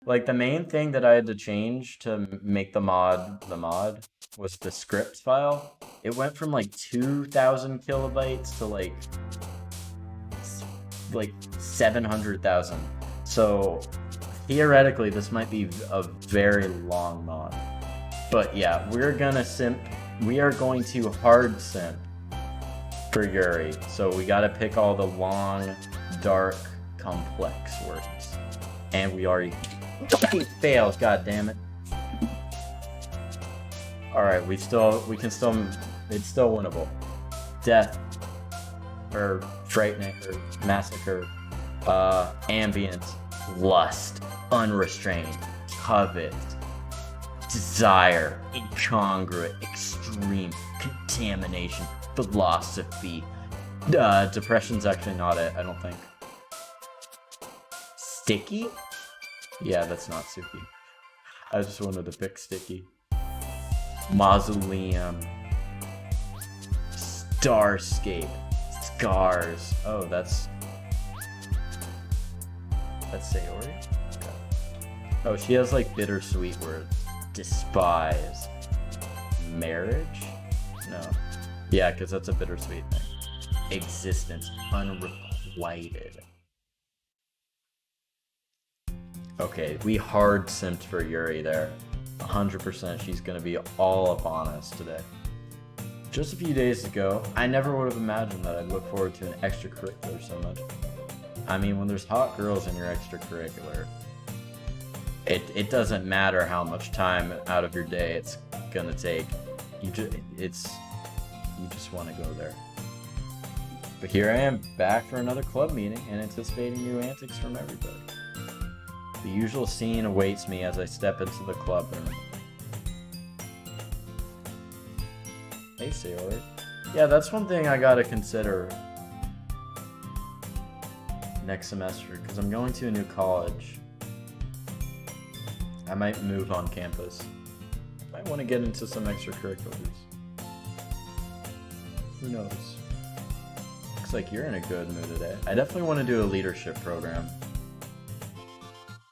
Like the main thing that I had to change to make the mod was the script file. It went from like 2,000 kilobytes to like 700,000. So theoretically, this might be a very long mod. But yeah, we're gonna simp. We are going to hard simp for Yuri. So we gotta pick all the long, dark, complex words. And we already fails, god damn it. Alright, we can still, it's still winnable. Death, or frightening, or massacre, ambient, lust, unrestrained, covet, desire, incongruent, extreme, contamination, philosophy. Depression's actually not it, I don't think. Sticky? Yeah, that's not Suki. I just wanted to pick Sticky. Mausoleum. Starscape. Scars. Oh, that's Sayori? Okay. Oh, she has like bittersweet words. Despise. Marriage? No. Yeah, because that's a bittersweet thing. Existence. Unrequited. Okay, we hard simped for Yuri there. 100% she's gonna be all up on us today. Just a few days ago, I never would have imagined that I'd look forward to an extracurricular so much. I mean, when there's hot girls in your extracurricular, it doesn't matter how much time out of your day it's gonna take. You just want to go there. But here I am, back for another club meeting and anticipating new antics from everybody. The usual scene awaits me as I step into the club room. Hey, Sayori. Yeah, that's one thing I gotta consider next semester, because I'm going to a new college. I might move on campus. Might want to get into some extracurriculars. Who knows? Looks like you're in a good mood today. I definitely want to do a leadership program,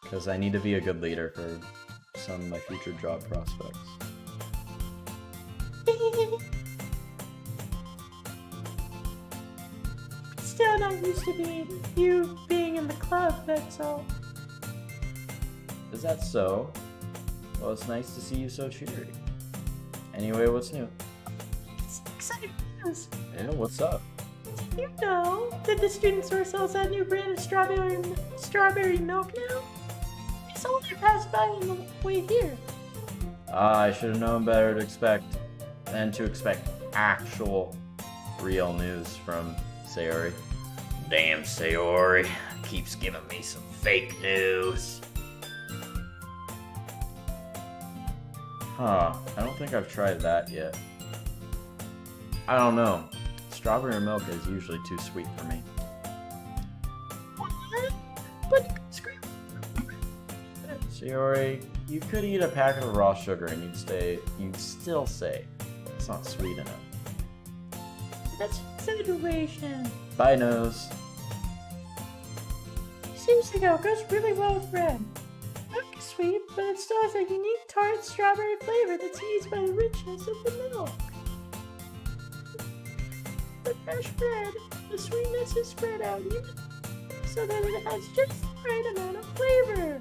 because I need to be a good leader for some of my future job prospects. Still not used to you being in the club, that's all. Is that so? Well, it's nice to see you so cheery. Anyway, what's new? It's exciting news. Yeah, what's up? Did you know that the student store sells that new brand of strawberry milk now? It's only passed by on the way here. I should have known better than to expect actual real news from Sayori. Damn, Sayori keeps giving me some fake news. Huh, I don't think I've tried that yet. I don't know. Strawberry milk is usually too sweet for me. What? But screw. Sayori, you could eat a packet of raw sugar and you'd still say it's not sweet enough. That's exaggeration. Bye, nose. Seriously though, it goes really well with bread. Milk is sweet, but it still has a unique tart strawberry flavor that's eased by the richness of the milk. The fresh bread, the sweetness is spread out even so that it has just the right amount of flavor.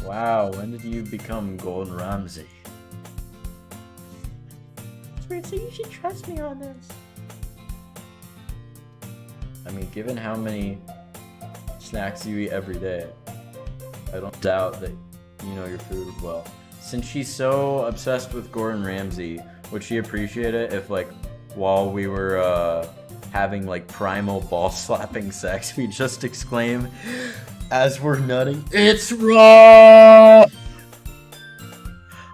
Wow, when did you become Golden Ramsay? It's weird, so you should trust me on this. I mean, given how many snacks you eat every day, I don't doubt that you know your food well. Since she's so obsessed with Gordon Ramsay, would she appreciate it if, like, while we were having like primal ball slapping sex, we just exclaim as we're nutting, "It's raw!"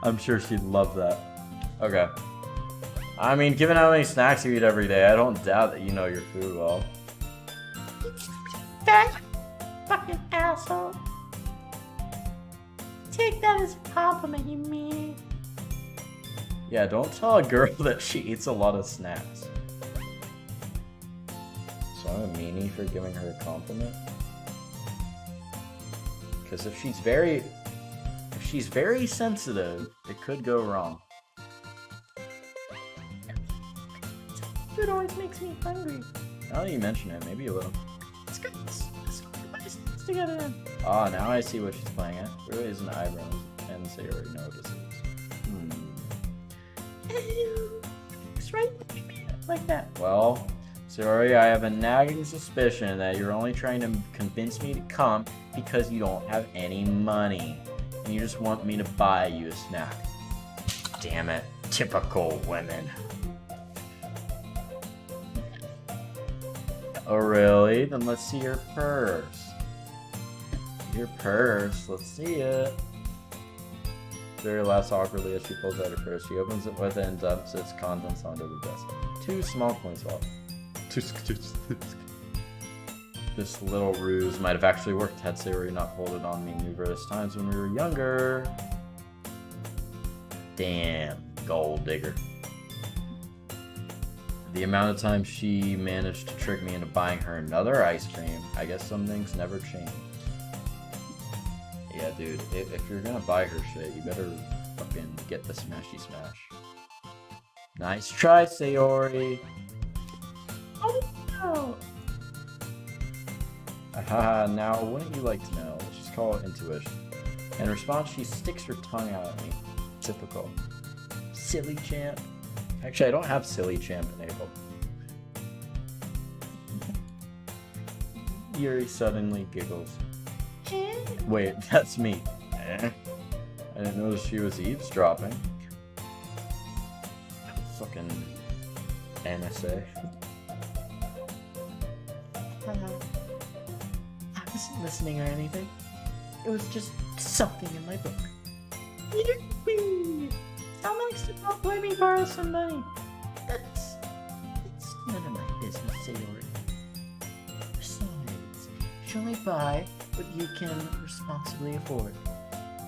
I'm sure she'd love that. Okay. I mean, given how many snacks you eat every day, I don't doubt that you know your food well. That fucking asshole. Take that as a compliment, you mean. Yeah, don't tell a girl that she eats a lot of snacks. So I'm a meanie for giving her a compliment? Because if she's very she's very sensitive, it could go wrong. Food always makes me hungry. Now that you mention it, maybe you will. Let's go buy snacks together then. Ah, now I see what she's playing at. Really isn't eyebrows, and say you already know what this is. It's right like that. Well, sorry, I have a nagging suspicion that you're only trying to convince me to come because you don't have any money. And you just want me to buy you a snack. Damn it. Typical women. Oh, really? Then let's see your purse. Your purse. Let's see it. Very laughs awkwardly as she pulls out her purse. She opens it with it and dumps its contents onto the desk. 2 small coins fall. This little ruse might have actually worked had Sayori not pulled it on me numerous times when we were younger. Damn, gold digger. The amount of times she managed to trick me into buying her another ice cream, I guess some things never change. Yeah, dude, if you're gonna buy her shit, you better fucking get the smashy smash. Nice try, Sayori. Oh no! Haha, now wouldn't you like to know? Let's just call it intuition. In response, she sticks her tongue out at me. Typical. Silly champ. Actually, I don't have silly champ enabled. Yuri suddenly giggles. Wait, that's me. I didn't notice she was eavesdropping. Fucking NSA. I wasn't listening or anything. It was just something in my book. Yippee! Tell Max to not let me borrow some money. It's none of my business, Sayori. Besides, you should only buy what you can responsibly afford.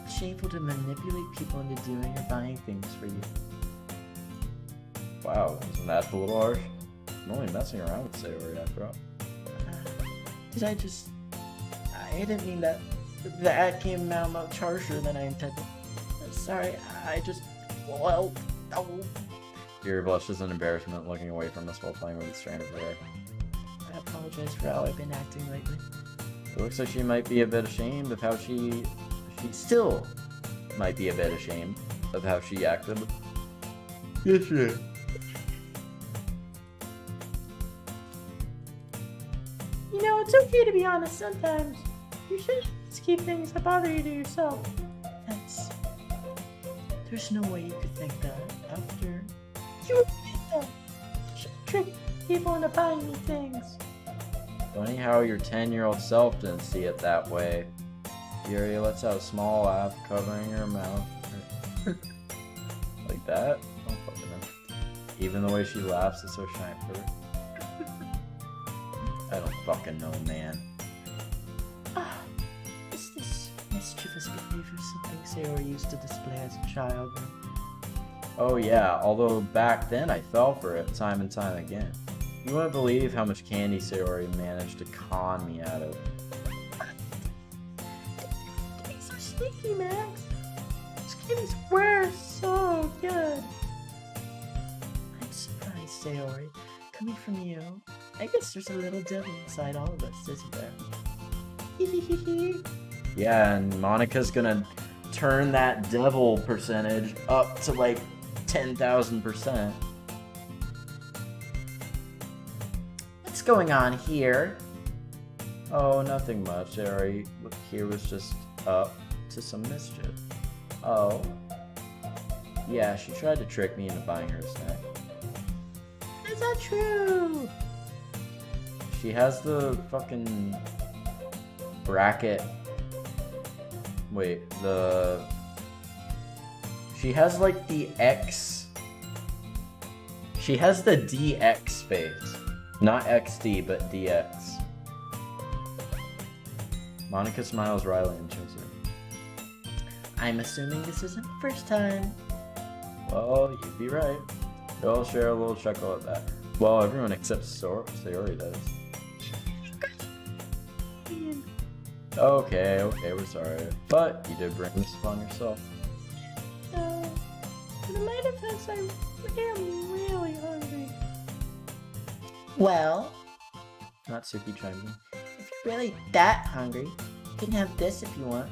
It's shameful to manipulate people into doing or buying things for you. Wow, isn't that a little harsh? I'm only messing around with Sayori after all. I didn't mean that. That came out much harsher than I intended. Sorry, well, oh. Yuri blushes in embarrassment, looking away from us while playing with a strand of hair. I apologize for how I've been acting lately. It looks like she might be a bit ashamed of how she still might be a bit ashamed of how she acted yesterday. You know, it's okay to be honest sometimes. You shouldn't just keep things that bother you to yourself. There's no way you could think that after you admit that. You should trick people into buying me things. Funny how your 10-year-old self didn't see it that way. Yuri lets out a small laugh, covering her mouth. Like that? I don't fucking know. Even the way she laughs is so shy for her. I don't fucking know, man. Is this mischievous behavior something Sayori used to display as a child? Oh yeah, although back then I fell for it time and time again. You wouldn't believe how much candy Sayori managed to con me out of. It's so sneaky, Max. These candies were so good. I'm surprised, Sayori. Coming from you, I guess there's a little devil inside all of us, isn't there? Yeah, and Monica's gonna turn that devil percentage up to like 10,000%. What's going on here? Oh, nothing much. Sayori here was just up to some mischief. Oh. Yeah, she tried to trick me into buying her a snack. Is that true? She has the fucking bracket. Wait, she has like the X. She has the DX space. Not XD, but DX. Monica smiles wryly and shows her. I'm assuming this isn't the first time. Well, you'd be right. They all share a little chuckle at that. Well, everyone except Sayori does. Okay, we're sorry. But you did bring this upon yourself. In the light of this, I am really hungry. Well, Natsuki chimed in. if you're really that hungry, you can have this if you want.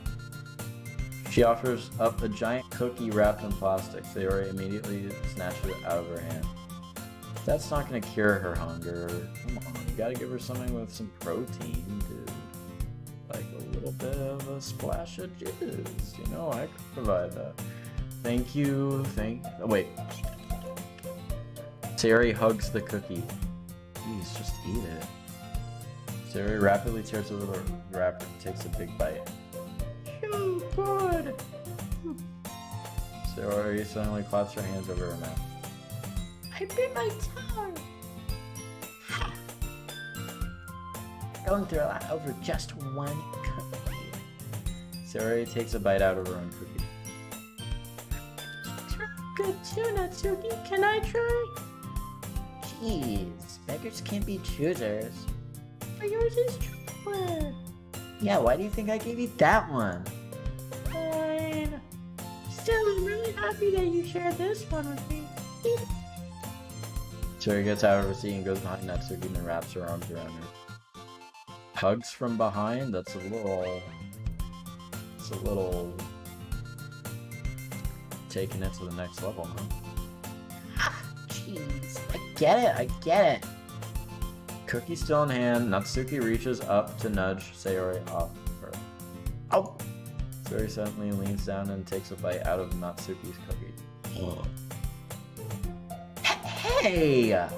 She offers up a giant cookie wrapped in plastic. Sayori immediately snatches it out of her hand. That's not gonna cure her hunger. Come on, you gotta give her something with some protein, dude. Like a little bit of a splash of juice. You know, I could provide that. Thank you, oh, wait. Sayori hugs the cookie. Please, just eat it. Sayori rapidly tears over the wrapper and takes a big bite. So good! Sayori suddenly claps her hands over her mouth. I bit my tongue! Going through a lot over just one cookie. Sayori takes a bite out of her own cookie. Good too, Natsuki. Can I try? Jeez, beggars can't be choosers. But yours is chocolate. Yeah, why do you think I gave you that one? Fine. Still, I'm really happy that you shared this one with me. Sayori gets out of her seat and goes behind Natsuki and wraps her arms around her. Hugs from behind? That's a little... It's a little... taking it to the next level, huh? Jeez, I get it. Cookie still in hand, Natsuki reaches up to nudge Sayori off her. Oh! Sayori suddenly leans down and takes a bite out of Natsuki's cookie. Hey!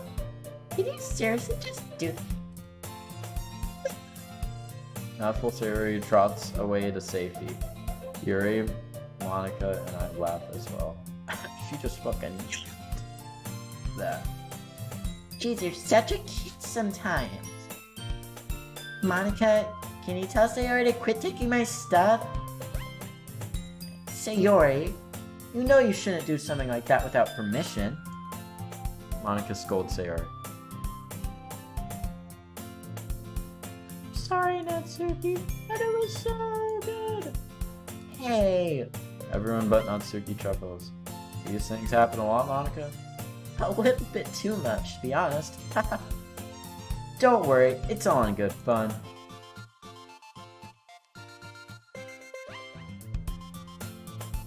Did you seriously just do that? Mouthful Sayori trots away to safety. Yuri, Monica, and I laugh as well. She just fucking that. Jeez, you're such a kid sometimes. Monica, can you tell Sayori to quit taking my stuff? Sayori, you know you shouldn't do something like that without permission. Monica scolds Sayori. Sorry, Natsuki, but it was so good. Hey. Everyone but Natsuki chuckles. These things happen a lot, Monica? A little bit too much, to be honest. Don't worry, it's all in good fun.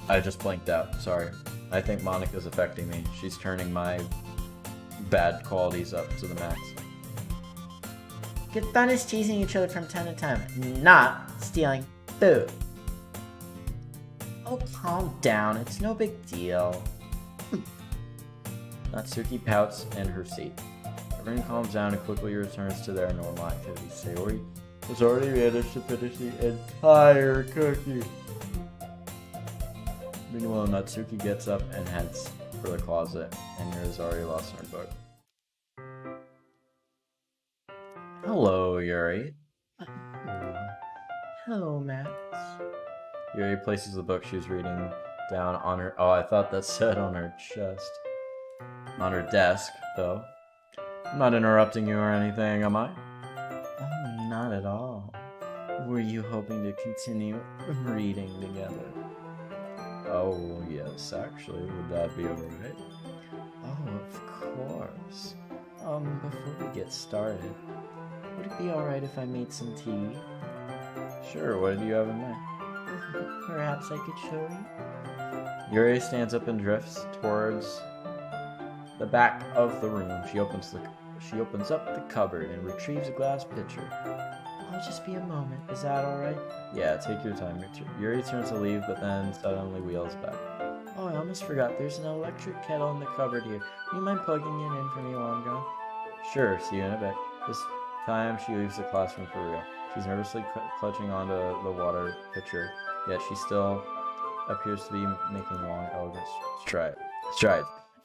I just blinked out, sorry. I think Monica's affecting me. She's turning my bad qualities up to the max. Good fun is teasing each other from time to time, not stealing food. Oh, calm down. It's no big deal. Natsuki pouts in her seat. Everyone calms down and quickly returns to their normal activities. Sayori has already managed to finish the entire cookie. Meanwhile, Natsuki gets up and heads for the closet, and Yuri has already lost her book. Hello, Yuri. Hello, Max. Yuri places the book she's reading down on her... Oh, I thought that said on her chest. On her desk, though. I'm not interrupting you or anything, am I? Oh, not at all. Were you hoping to continue reading together? Oh, yes, actually. Would that be alright? Oh, of course. Before we get started, would it be alright if I made some tea? Sure, what do you have in mind? Perhaps I could show you? Yuri stands up and drifts towards the back of the room. She opens up the cupboard and retrieves a glass pitcher. I'll just be a moment. Is that alright? Yeah, take your time. Yuri turns to leave, but then suddenly wheels back. Oh, I almost forgot. There's an electric kettle in the cupboard here. Would you mind plugging it in for me while I'm gone? Sure, see you in a bit. This time she leaves the classroom for real. She's nervously clutching onto the water pitcher, yet she still appears to be making long, elegant strides.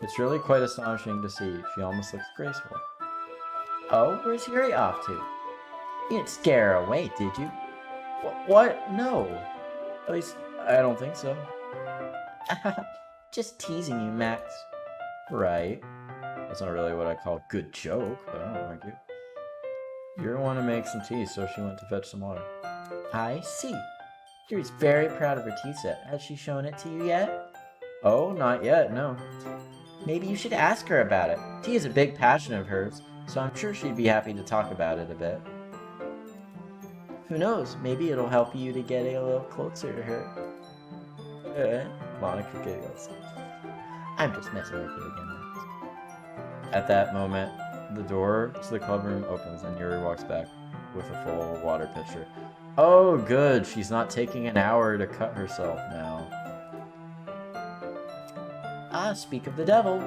It's really quite astonishing to see. She almost looks graceful. Oh, where's Yuri off to? You didn't scare her away, did you? What? No. At least, I don't think so. Just teasing you, Max. Right. That's not really what I call a good joke, but I don't like you. Yuri wanted to make some tea, so she went to fetch some water. I see. Yuri's very proud of her tea set. Has she shown it to you yet? Oh, not yet, no. Maybe you should ask her about it. Tea is a big passion of hers, so I'm sure she'd be happy to talk about it a bit. Who knows, maybe it'll help you to get a little closer to her. Monica giggles. I'm just messing with you again, Max. At that moment, the door to the club room opens and Yuri walks back with a full water pitcher. Oh, good. She's not taking an hour to cut herself now. Ah, speak of the devil.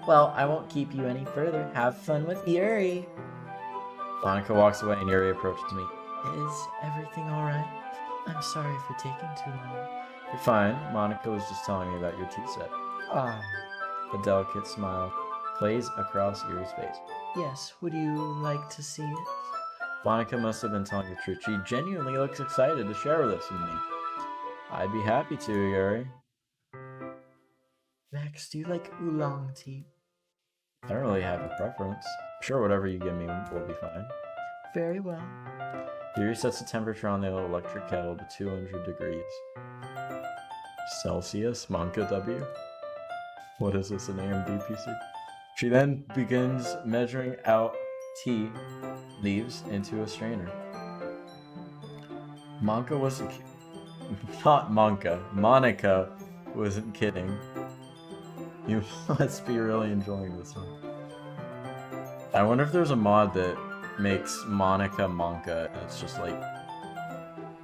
Well, I won't keep you any further. Have fun with Yuri. Monica walks away and Yuri approaches me. Is everything alright? I'm sorry for taking too long. You're fine. Monica was just telling me about your tea set. Ah, A delicate smile plays across Yuri's face. yes. Would you like to see it? Monica must have been telling the truth. She genuinely looks excited to share this with me. I'd be happy to, Yuri. Max, do you like oolong tea? I don't really have a preference. Sure, whatever you give me will be fine. Very well. Yuri sets the temperature on the electric kettle to 200 degrees. Celsius, Monica W. What is this, an AMD PC? She then begins measuring out tea leaves into a strainer. Monica wasn't not Monica. Monica wasn't kidding. You must be really enjoying this one. I wonder if there's a mod that makes Monica Monka and it's just like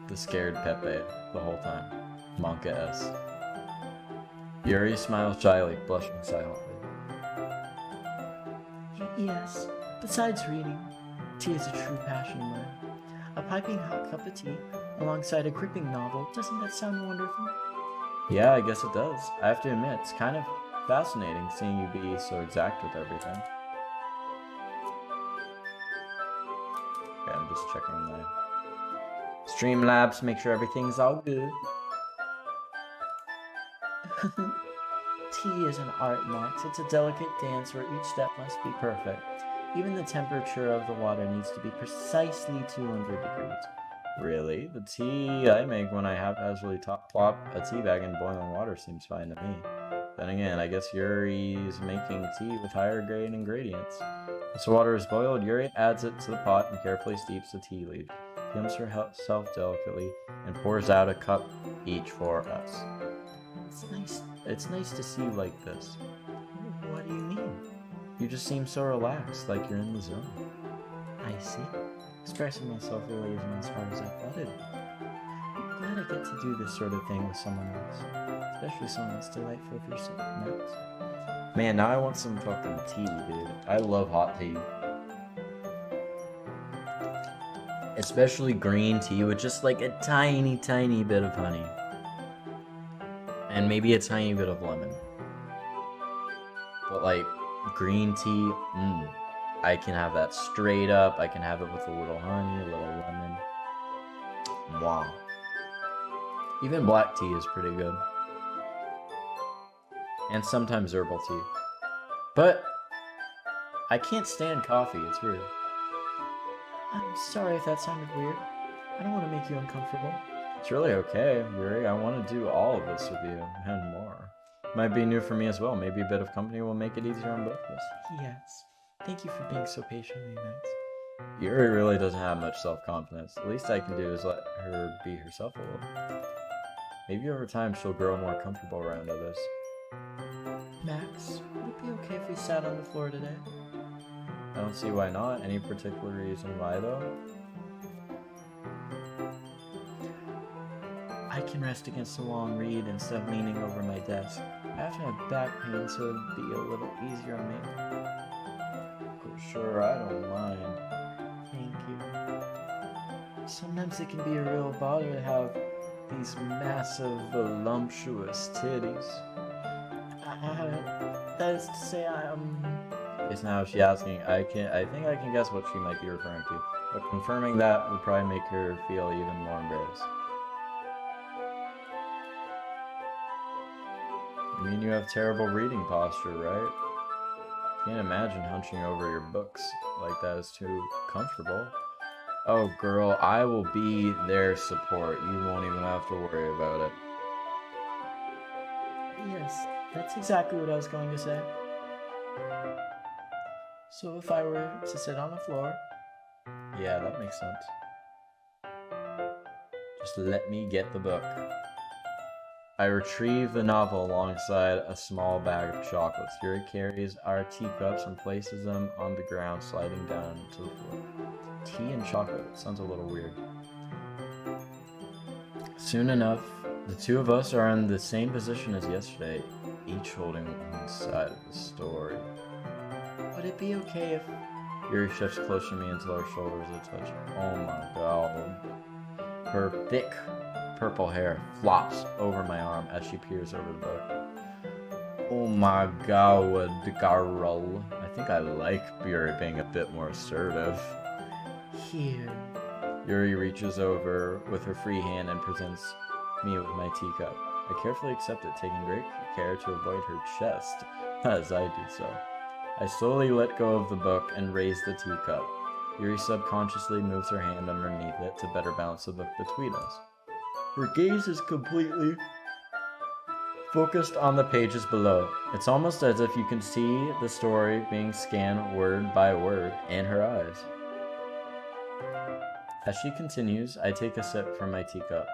the scared Pepe the whole time. Monka S. Yuri smiles shyly, blushing silently. Yes. Besides reading, tea is a true passion of mine. A piping hot cup of tea alongside a gripping novel, doesn't that sound wonderful? Yeah, I guess it does. I have to admit, it's kind of fascinating seeing you be so exact with everything. Okay, I'm just checking my Streamlabs, make sure everything's all good. Tea is an art, Max. It's a delicate dance where each step must be perfect. Even the temperature of the water needs to be precisely 200 degrees. Really? The tea I make when I haphazardly plop a tea bag in boiling water seems fine to me. Then again, I guess Yuri's making tea with higher grade ingredients. Once the water is boiled, Yuri adds it to the pot and carefully steeps the tea leaves, films herself delicately, and pours out a cup each for us. It's nice to see you like this. What do you mean? You just seem so relaxed, like you're in the zone. I see. Expressing myself really isn't as hard as I thought it'd be. I'm glad I get to do this sort of thing with someone else. Especially someone that's delightful for yourself, Max. Man, now I want some fucking tea, dude. I love hot tea. Especially green tea with just like a tiny, tiny bit of honey. And maybe a tiny bit of lemon. But like, green tea, I can have that straight up. I can have it with a little honey, a little lemon. Wow. Even black tea is pretty good. And sometimes herbal tea. But I can't stand coffee, it's weird. I'm sorry if that sounded weird. I don't want to make you uncomfortable. It's really okay, Yuri. I want to do all of this with you, and more. Might be new for me as well. Maybe a bit of company will make it easier on both of us. Yes. Thank you for being so patient with me, Max. Yuri really doesn't have much self-confidence. The least I can do is let her be herself a little. Maybe over time she'll grow more comfortable around others. Max, would it be okay if we sat on the floor today? I don't see why not. Any particular reason why, though? I can rest against the wall and read instead of leaning over my desk. I often have back pain, so it'd be a little easier on me. Sure, I don't mind. Thank you. Sometimes it can be a real bother to have these massive, voluptuous titties. That is to say, Yes, now she's asking. I think I can guess what she might be referring to, but confirming that would probably make her feel even more embarrassed. I mean, you have terrible reading posture, right? Can't imagine hunching over your books like that is too comfortable. Oh, girl, I will be their support. You won't even have to worry about it. Yes, that's exactly what I was going to say. So if I were to sit on the floor, Yeah, that makes sense. Just let me get the book. I retrieve the novel alongside a small bag of chocolates. Yuri carries our teacups and places them on the ground, sliding down to the floor. Tea and chocolate. That sounds a little weird. Soon enough, the two of us are in the same position as yesterday, each holding one side of the story. would it be okay if... Yuri shifts closer to me until our shoulders are touching. Oh my god. Her thick purple hair flops over my arm as she peers over the book. Oh my god, girl. I think I like Yuri being a bit more assertive. Here. Yuri reaches over with her free hand and presents me with my teacup. I carefully accept it, taking great care to avoid her chest as I do so. I slowly let go of the book and raise the teacup. Yuri subconsciously moves her hand underneath it to better balance the book between us. Her gaze is completely focused on the pages below. It's almost as if you can see the story being scanned word by word in her eyes. As she continues, I take a sip from my teacup.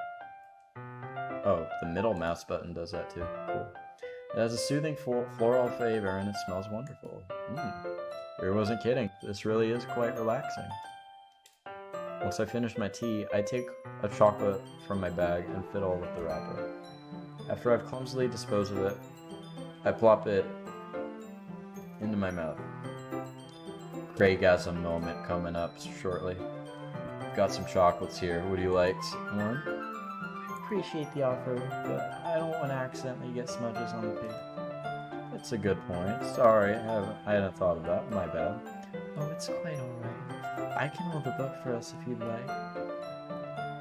Oh, the middle mouse button does that too. Cool. It has a soothing floral flavor and it smells wonderful. Yuri wasn't kidding. This really is quite relaxing. Once I finish my tea, I take a chocolate from my bag and fiddle with the wrapper. After I've clumsily disposed of it, I plop it into my mouth. Craigasm moment coming up shortly. Got some chocolates here. Would you like one? Appreciate the offer, but I don't want to accidentally get smudges on the paper. That's a good point. Sorry, I hadn't thought of that. My bad. Oh, it's quite alright. I can hold the book for us if you'd like.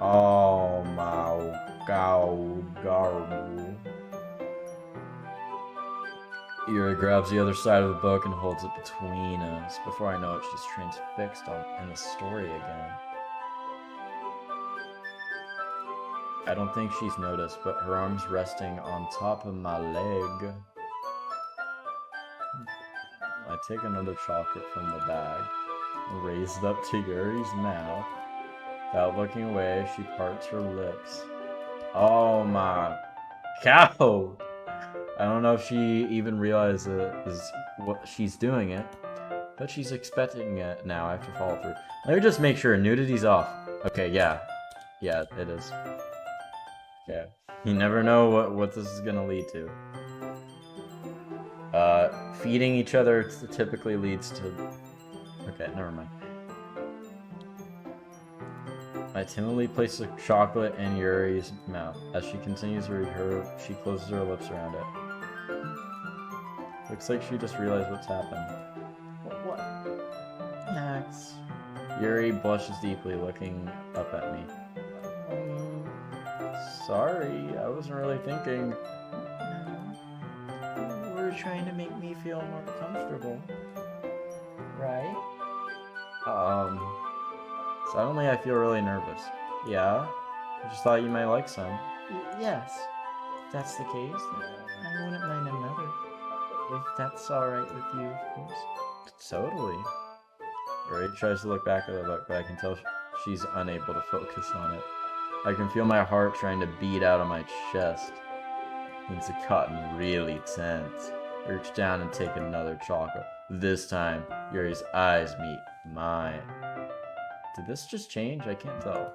Oh my god. Yuri grabs the other side of the book and holds it between us. Before I know it, she's transfixed in the story again. I don't think she's noticed, but her arm's resting on top of my leg. I take another chocolate from the bag and raise it up to Yuri's mouth. Without looking away, she parts her lips. Oh my cow! I don't know if she even realizes what she's doing it, but she's expecting it now. I have to follow through. Let me just make sure nudity's off. Okay, yeah. Yeah, it is. Yeah. You never know what this is gonna lead to. Feeding each other typically leads to... Okay, never mind. I timidly place a chocolate in Yuri's mouth. As she continues to read she closes her lips around it. Looks like she just realized what's happened. What? Max. Yuri blushes deeply, looking up at me. Sorry, I wasn't really thinking. No. We're trying to make me feel more comfortable. Right? Suddenly I feel really nervous. Yeah? I just thought you might like some. Yes. If that's the case, I wouldn't mind another. If that's alright with you, of course. Totally. Yuri tries to look back at the book, but I can tell she's unable to focus on it. I can feel my heart trying to beat out of my chest. Things have gotten really tense. I reach down and take another chocolate. This time, Yuri's eyes meet mine. Did this just change? I can't tell.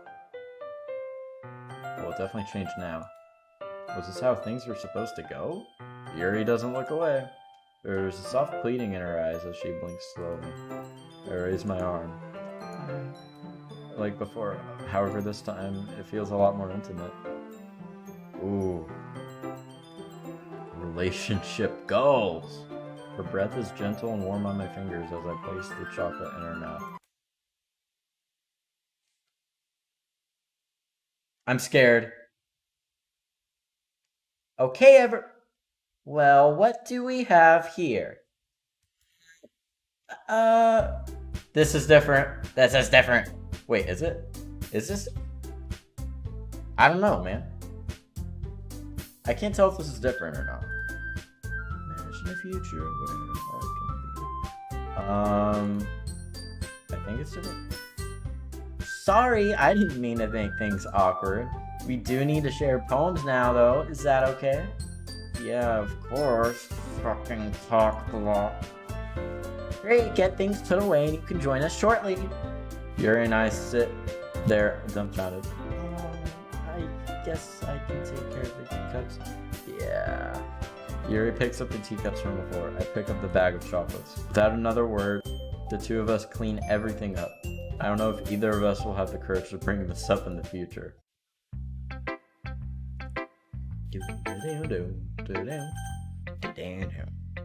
Well, it definitely changed now. Was this how things were supposed to go? Yuri doesn't look away. There's a soft pleading in her eyes as she blinks slowly. I raise my arm. Like before, however this time, it feels a lot more intimate. Ooh. Relationship goals! Her breath is gentle and warm on my fingers as I place the chocolate in her mouth. I'm scared. Okay, well, what do we have here? This is different. This is different. Wait, is it? Is this? I don't know, man. I can't tell if this is different or not. Imagine a future where I can be. I think it's different. Sorry, I didn't mean to make things awkward. We do need to share poems now, though. Is that okay? Yeah, of course. Fucking talk a lot. Great, get things put away and you can join us shortly. Yuri and I sit there dumbfounded. I guess I can take care of the teacups. Yeah. Yuri picks up the teacups from the floor. I pick up the bag of chocolates. Without another word, the two of us clean everything up. I don't know if either of us will have the courage to bring this up in the future.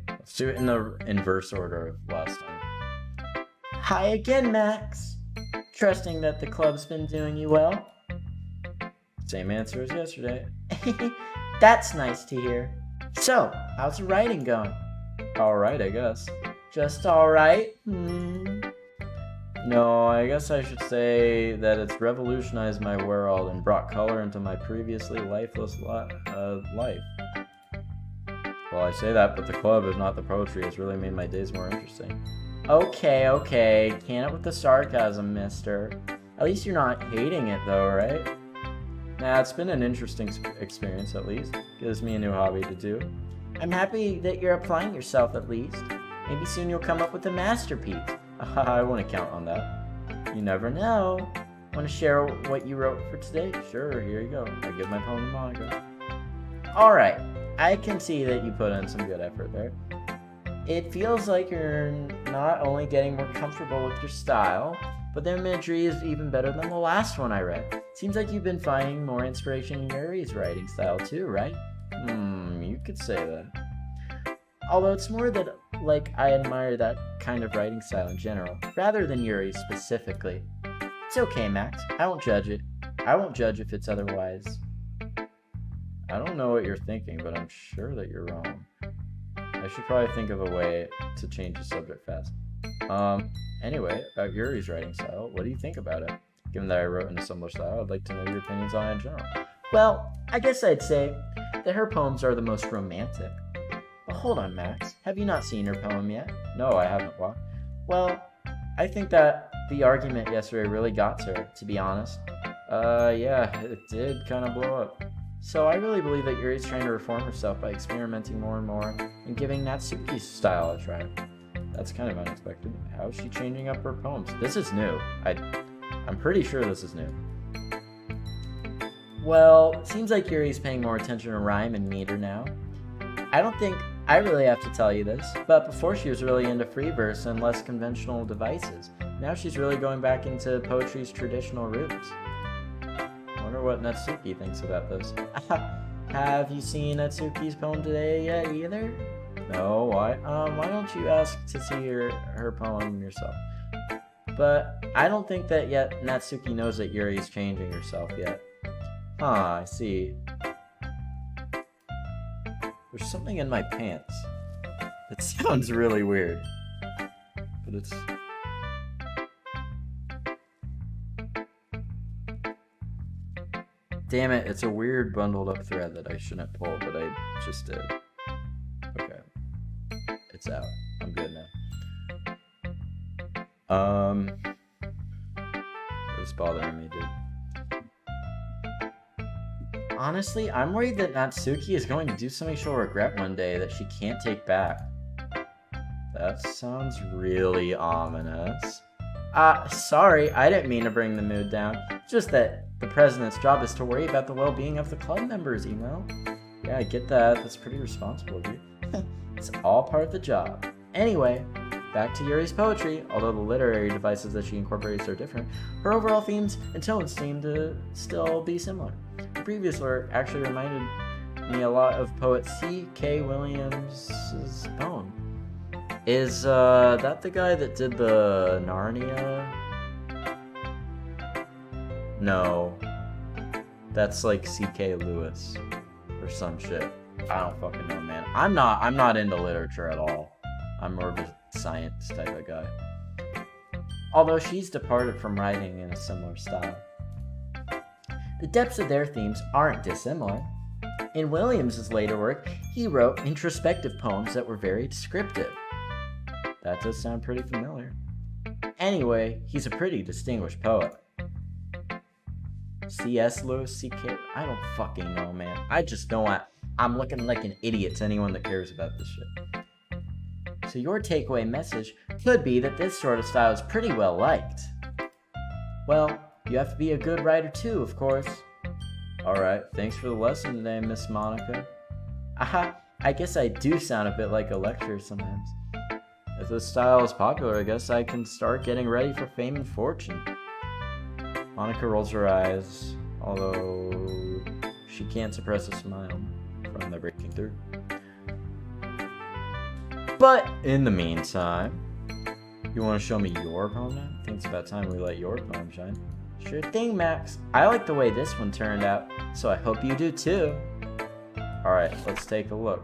Let's do it in the inverse order of last time. Hi again, Max. Trusting that the club's been doing you well. Same answer as yesterday. That's nice to hear. So, how's the writing going? Alright, I guess. Just alright? No, I guess I should say that it's revolutionized my world and brought color into my previously lifeless life. Well, I say that, but the club, if not the poetry, has really made my days more interesting. Okay. Can it with the sarcasm, mister. At least you're not hating it, though, right? Nah, it's been an interesting experience, at least. Gives me a new hobby to do. I'm happy that you're applying yourself, at least. Maybe soon you'll come up with a masterpiece. I wouldn't count on that. You never know. Want to share what you wrote for today? Sure, here you go. I give my poem to Monica. Alright, I can see that you put in some good effort there. It feels like you're not only getting more comfortable with your style, but the imagery is even better than the last one I read. Seems like you've been finding more inspiration in Yuri's writing style too, right? You could say that. Although it's more that, like, I admire that kind of writing style in general, rather than Yuri specifically. It's okay, Max. I won't judge it. I won't judge if it's otherwise. I don't know what you're thinking, but I'm sure that you're wrong. I should probably think of a way to change the subject fast. Anyway, about Yuri's writing style, what do you think about it? Given that I wrote in a similar style, I'd like to know your opinions on it in general. Well, I guess I'd say that her poems are the most romantic. But hold on, Max. Have you not seen her poem yet? No, I haven't. Why? Well, I think that the argument yesterday really got to her, to be honest. Yeah, it did kind of blow up. So I really believe that Yuri's trying to reform herself by experimenting more and more and giving Natsuki's style a try. That's kind of unexpected. How is she changing up her poems? This is new. I'm pretty sure this is new. Well, it seems like Yuri's paying more attention to rhyme and meter now. I don't think I really have to tell you this, but before she was really into free verse and less conventional devices. Now she's really going back into poetry's traditional roots. I wonder what Natsuki thinks about this. Have you seen Natsuki's poem today yet either? No, why? Why don't you ask to see her poem yourself? But I don't think that yet Natsuki knows that Yuri's changing herself yet. I see. There's something in my pants. It sounds really weird. But it's... Damn it, it's a weird bundled up thread that I shouldn't pull, but I just did. Okay. It's out. I'm good now. It was bothering me, dude. Honestly, I'm worried that Natsuki is going to do something she'll regret one day that she can't take back. That sounds really ominous. Sorry, I didn't mean to bring the mood down. Just that the president's job is to worry about the well-being of the club members, you know? Yeah, I get that. That's pretty responsible of you. It's all part of the job. Anyway, back to Yuri's poetry. Although the literary devices that she incorporates are different, her overall themes and tones seem to still be similar. The previous work actually reminded me a lot of poet C.K. Williams' poem. Is that the guy that did the Narnia? No. That's like C.K. Lewis or some shit. I don't fucking know, man. I'm not into literature at all. I'm more of a science type of guy. although she's departed from writing in a similar style. The depths of their themes aren't dissimilar. In Williams's later work, he wrote introspective poems that were very descriptive. That does sound pretty familiar. Anyway, he's a pretty distinguished poet. C.S. Lewis, C.K. I don't fucking know, man. I just know I'm looking like an idiot to anyone that cares about this shit. So your takeaway message could be that this sort of style is pretty well liked. Well, you have to be a good writer too, of course. Alright, thanks for the lesson today, Miss Monica. Aha, I guess I do sound a bit like a lecturer sometimes. If this style is popular, I guess I can start getting ready for fame and fortune. Monica rolls her eyes, although she can't suppress a smile from the breaking through. But in the meantime, you want to show me your poem now? I think it's about time we let your poem shine. Sure thing, Max. I like the way this one turned out, so I hope you do too. Alright, let's take a look.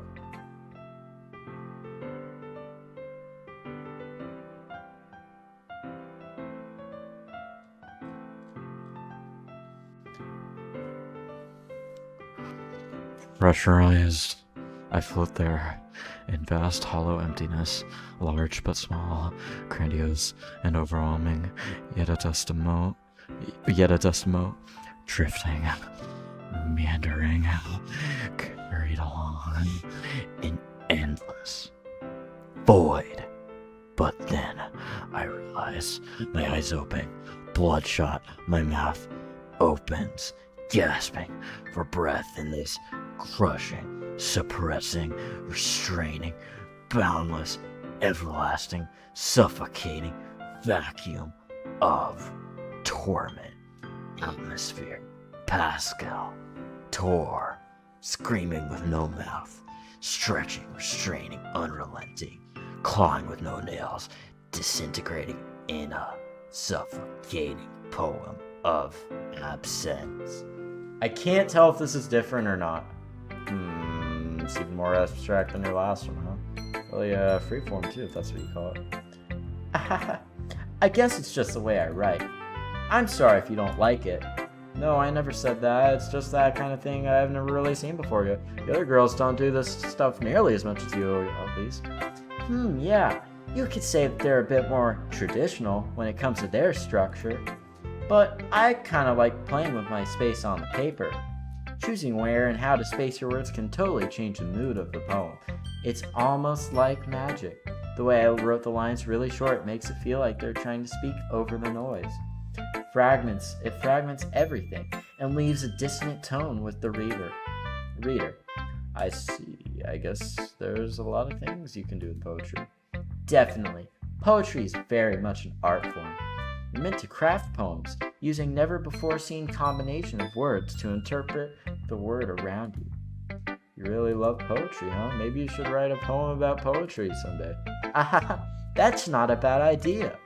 Pressurized, I float there, in vast hollow emptiness, large but small, grandiose and overwhelming, yet a dust mote, drifting, meandering, carried along, in endless void. But then I realize my eyes open, bloodshot, my mouth opens, gasping for breath in this crushing, suppressing, restraining, boundless, everlasting, suffocating vacuum of torment. Atmosphere. Pascal. Tor. Screaming with no mouth. Stretching, restraining, unrelenting. Clawing with no nails. Disintegrating in a suffocating poem of absence. I can't tell if this is different or not. It's even more abstract than your last one, huh? Really, freeform too, if that's what you call it. I guess it's just the way I write. I'm sorry if you don't like it. No, I never said that. It's just that kind of thing I've never really seen before you. The other girls don't do this stuff nearly as much as you, at least. Yeah. You could say that they're a bit more traditional when it comes to their structure. But I kind of like playing with my space on the paper. Choosing where and how to space your words can totally change the mood of the poem. It's almost like magic. The way I wrote the lines really short makes it feel like they're trying to speak over the noise. It fragments everything and leaves a dissonant tone with the reader. I see. I guess there's a lot of things you can do with poetry. Definitely. Poetry is very much an art form. You're meant to craft poems using never-before-seen combination of words to interpret the word around you. You really love poetry, huh? Maybe you should write a poem about poetry someday. That's not a bad idea.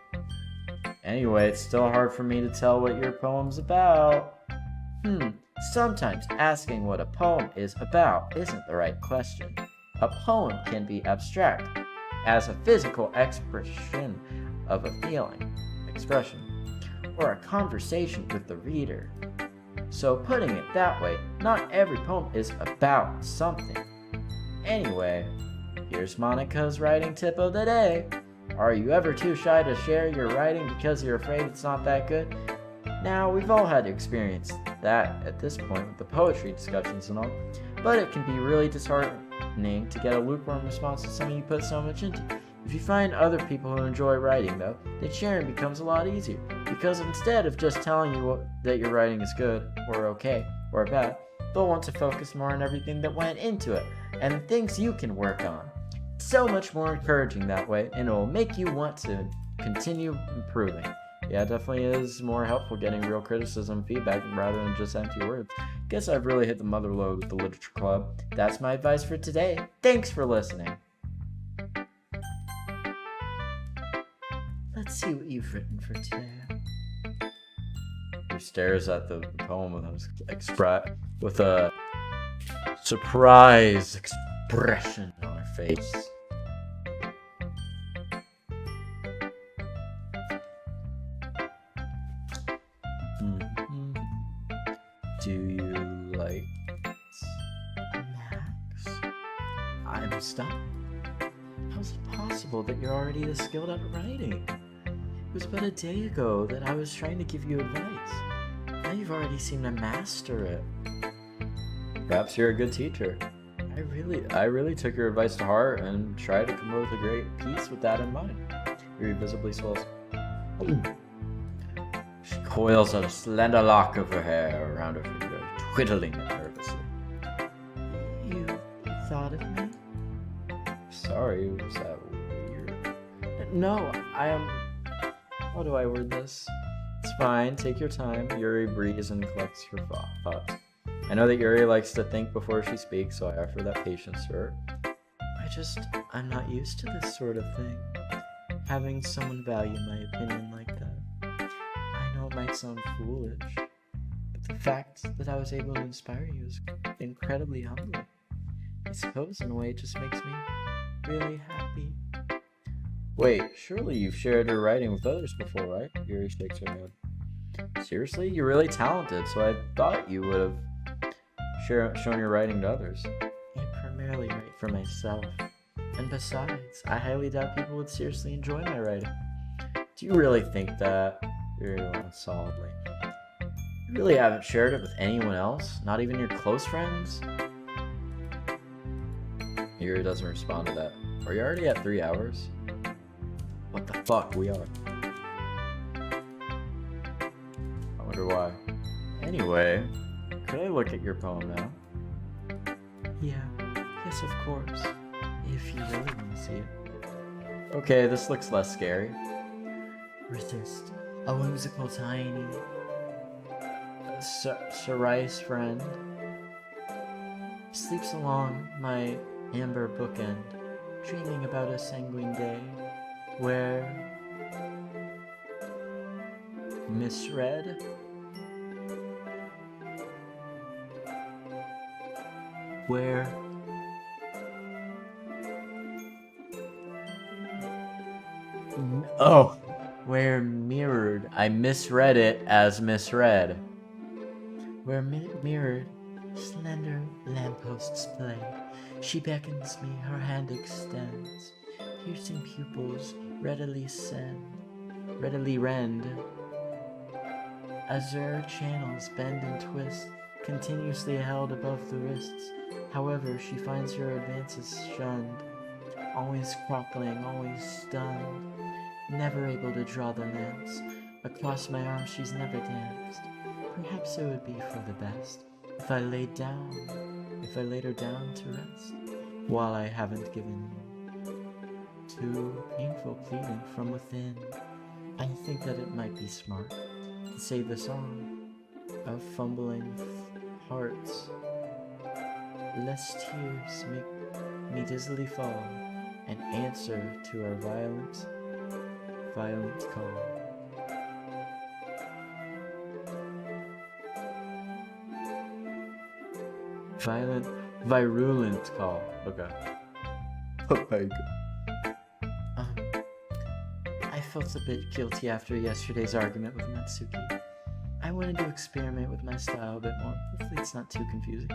Anyway, it's still hard for me to tell what your poem's about. Sometimes asking what a poem is about isn't the right question. A poem can be abstract, as a physical expression of a feeling, or a conversation with the reader. So putting it that way, not every poem is about something. Anyway, here's Monica's writing tip of the day. Are you ever too shy to share your writing because you're afraid it's not that good? Now, we've all had to experience that at this point with the poetry discussions and all, but it can be really disheartening to get a lukewarm response to something you put so much into. If you find other people who enjoy writing, though, then sharing becomes a lot easier, because instead of just telling you that your writing is good, or okay, or bad, they'll want to focus more on everything that went into it, and the things you can work on. It's so much more encouraging that way, and it will make you want to continue improving. Yeah, it definitely is more helpful getting real criticism and feedback rather than just empty words. Guess I've really hit the mother lode with the Literature Club. That's my advice for today. Thanks for listening. Let's see what you've written for today. He stares at the poem with a surprised expression on her face. Stop. How is it possible that you're already this skilled at writing? It was but a day ago that I was trying to give you advice. Now you've already seemed to master it. Perhaps you're a good teacher. I really took your advice to heart and tried to come up with a great piece with that in mind. Yuri visibly swells. She coils a slender lock of her hair around her finger, twiddling it nervously. You thought of me? Sorry, was that weird? No, I am... How do I word this? It's fine, take your time. Yuri breathes and collects her thoughts. I know that Yuri likes to think before she speaks, so I offer that patience to her. I'm not used to this sort of thing. Having someone value my opinion like that. I know it might sound foolish, but the fact that I was able to inspire you is incredibly humbling. I suppose in a way it just makes me really happy. Wait, surely you've shared your writing with others before, right? Yuri shakes her head. Seriously? You're really talented, so I thought you would have shown your writing to others. I primarily write for myself. And besides, I highly doubt people would seriously enjoy my writing. Do you really think that? Yuri went solidly. You really haven't shared it with anyone else? Not even your close friends? Yuri doesn't respond to that. Are you already at 3 hours? What the fuck, we are. I wonder why. Anyway, could I look at your poem now? Yeah, yes of course. If you really want to see it. Okay, this looks less scary. Resist. A whimsical tiny Sarai's friend sleeps along my amber bookend, dreaming about a sanguine day where misread where where mirrored. I misread it as misread. Where mirrored slender lampposts play, she beckons me, her hand extends, piercing pupils readily rend. Azure channels bend and twist, continuously held above the wrists. However, she finds her advances shunned, always crackling, always stunned, never able to draw the lance. Across my arms she's never danced. Perhaps it would be for the best if I laid her down to rest, while I haven't given to painful pleading from within. I think that it might be smart to save the song of fumbling hearts, lest tears make me dizzily fall, and answer to our violent call. Virulent call. Okay. Oh my god. I felt a bit guilty after yesterday's argument with Natsuki. I wanted to experiment with my style a bit more. Hopefully it's not too confusing.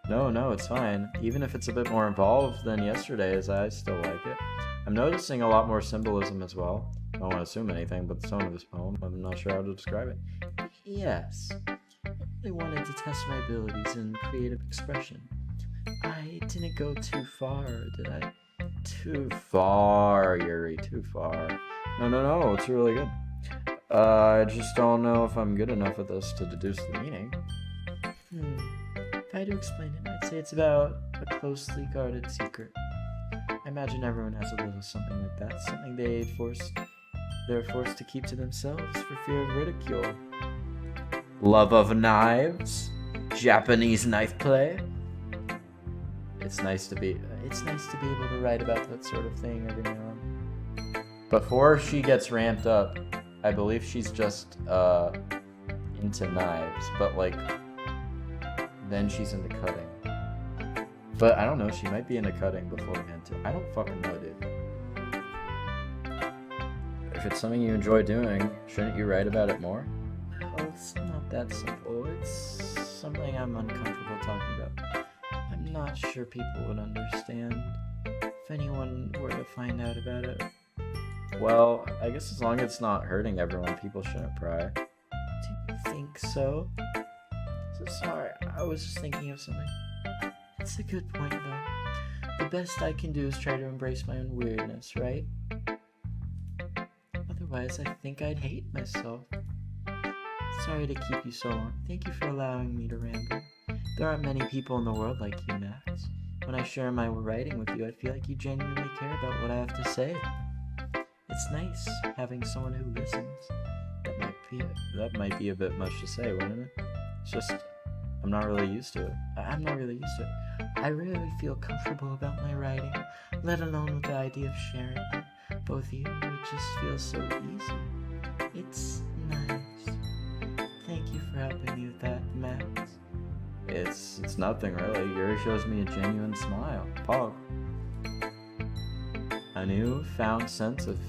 No, it's fine. Even if it's a bit more involved than yesterday's, I still like it. I'm noticing a lot more symbolism as well. I don't want to assume anything, but the tone of this poem, I'm not sure how to describe it. Yes. I really wanted to test my abilities in creative expression. I didn't go too far, did I? Too far, Yuri, too far. No, it's really good. I just don't know if I'm good enough at this to deduce the meaning. If I had to explain it, I'd say it's about a closely guarded secret. I imagine everyone has a little something like that, something they're forced to keep to themselves for fear of ridicule. Love of knives? Japanese knife play? It's nice to be able to write about that sort of thing every now and then. Before she gets ramped up, I believe she's just into knives, but like then she's into cutting. But I don't know, she might be into cutting beforehand too. I don't fucking know, dude. If it's something you enjoy doing, shouldn't you write about it more? Well, it's not that simple. It's something I'm uncomfortable talking about. I'm not sure people would understand. anyone were to find out about it. Well, I guess as long as it's not hurting everyone, people shouldn't pry. Do you think so? So sorry, I was just thinking of something. That's a good point, though. The best I can do is try to embrace my own weirdness, right? Otherwise, I think I'd hate myself. Sorry to keep you so long. Thank you for allowing me to ramble. There aren't many people in the world like you, Max. When I share my writing with you, I feel like you genuinely care about what I have to say. It's nice having someone who listens. That might be a bit much to say, wouldn't it? It's just, I'm not really used to it. I'm not really used to it. I rarely feel comfortable about my writing, let alone with the idea of sharing it. But with you, it just feels so easy. It's nice. Thank you for helping me with that, Max. It's nothing really. Yuri shows me a genuine smile. Pog. A newfound sense of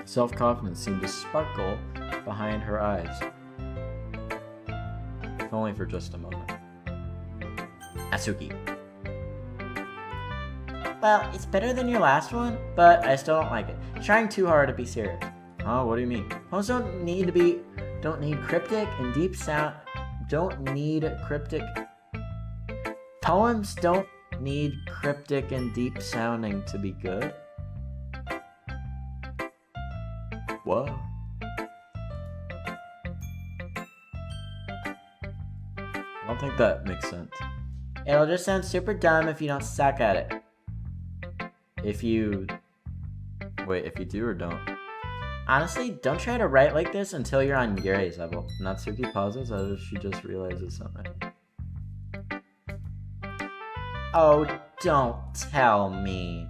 self-confidence seemed to sparkle behind her eyes. If only for just a moment. Atsuki. Well, it's better than your last one, but I still don't like it. Trying too hard to be serious. Huh? What do you mean? Poems don't need cryptic and deep sound. Poems don't need cryptic and deep sounding to be good. What? I don't think that makes sense. It'll just sound super dumb if you don't suck at it. If you do or don't? Honestly, don't try to write like this until you're on Yuri's level. Natsuki pauses as if she just realizes something. Oh, don't tell me.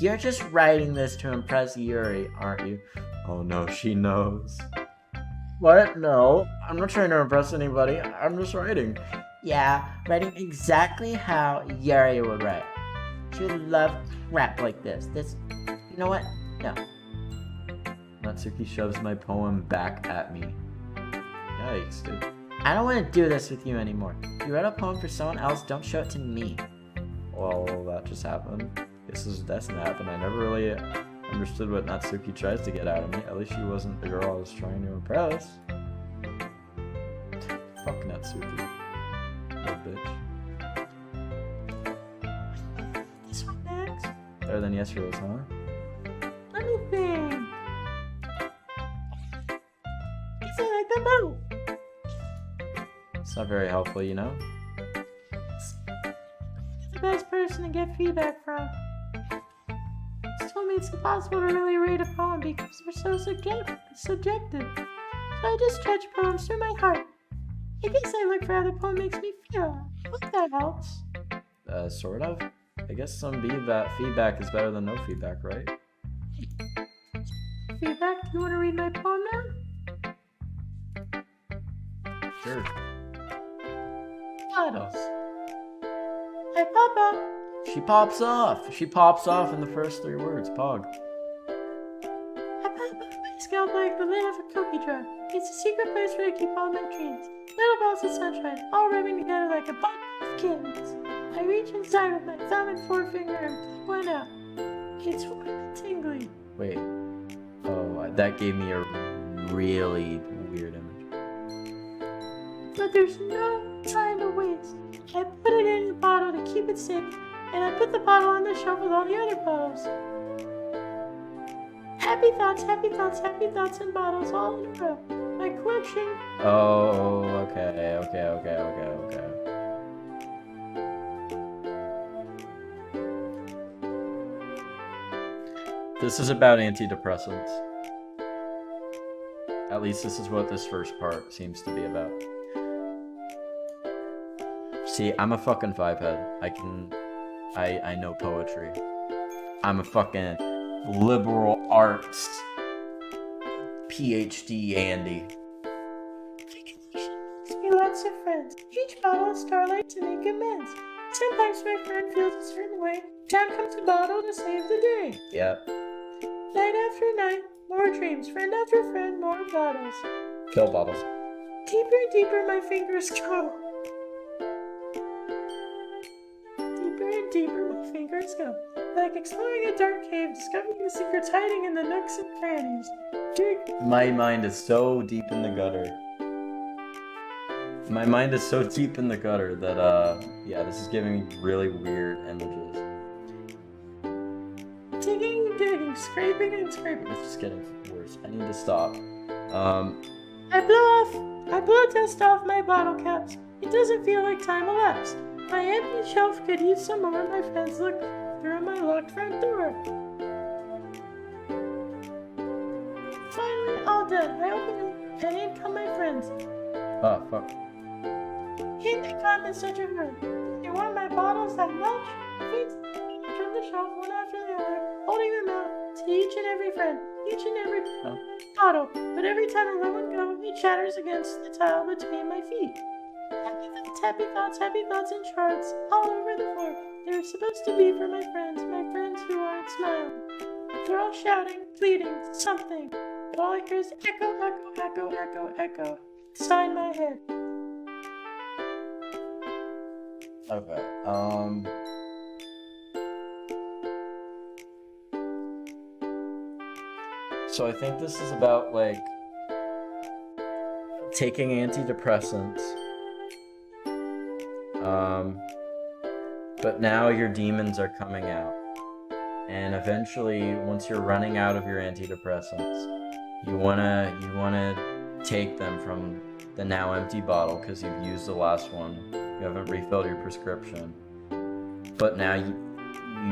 You're just writing this to impress Yuri, aren't you? Oh no, she knows. What? No. I'm not trying to impress anybody. I'm just writing. Yeah, writing exactly how Yuri would write. She would love crap like this. You know what? No. Natsuki shoves my poem back at me. Yikes, dude. I don't want to do this with you anymore. If you write a poem for someone else, don't show it to me. Well, that just happened. Guess this is destined to happen. I never really understood what Natsuki tries to get out of me. At least she wasn't the girl I was trying to impress. Fuck Natsuki. Little bitch. This one, Max? Better than yesterday's, huh? Let me think. Is it like the boat? It's not very helpful, you know? It's the best person to get feedback from. She told me it's impossible to really rate a poem because they're so subjective. So I just judge poems through my heart. I guess I look for how the poem makes me feel. Hope that helps. Sort of. I guess some feedback is better than no feedback, right? Feedback? You want to read my poem now? Sure. Bottles. I pop up. She pops off. She pops off in the first 3 words. Pog. I pop up my scalp like the lid of a cookie jar. It's a secret place where I keep all my dreams. Little balls of sunshine, all rubbing together like a bundle of kittens. I reach inside with my thumb and forefinger and pull one out. It's warm and tingly. Wait. Oh, that gave me a really weird image. But there's no time to waste. I put it in the bottle to keep it safe, and I put the bottle on the shelf with all the other bottles. Happy thoughts, happy thoughts, happy thoughts in bottles all in a row. My collection. Oh, okay. This is about antidepressants. At least this is what this first part seems to be about. See, I'm a fucking 5-head. I know poetry. I'm a fucking liberal arts PhD Andy. Me lots of friends. Each bottle a starlight to make amends. Sometimes my friend feels a certain way. Time comes a bottle to save the day. Yep. Night after night, more dreams. Friend after friend, more bottles. Kill bottles. Deeper and deeper my fingers go. Deeper and deeper my fingers go. Like exploring a dark cave, discovering the secrets hiding in the nooks and crannies. My mind is so deep in the gutter. My mind is so deep in the gutter that, yeah, this is giving me really weird images. Digging and digging, scraping and scraping. It's just getting worse. I need to stop. I blow dust off my bottle caps. It doesn't feel like time elapsed. My empty shelf could use some more. My friends look through my locked front door. Finally, all done. I open it, and in come my friends. Oh, fuck. In they come in such a hurry. They want my bottles that much. Feet from the shelf one after the other, holding them out to each and every friend, each and every bottle. But every time I let one go, it shatters against the tile between my feet. Happy thoughts in shards all over the floor. They're supposed to be for my friends who aren't smiling. They're all shouting, pleading, something. But all I hear is echo, echo, echo, echo, echo inside my head. Okay, so I think this is about, like, taking antidepressants, but now your demons are coming out, and eventually, once you're running out of your antidepressants, you wanna take them from the now empty bottle because you've used the last one. You haven't refilled your prescription, but now you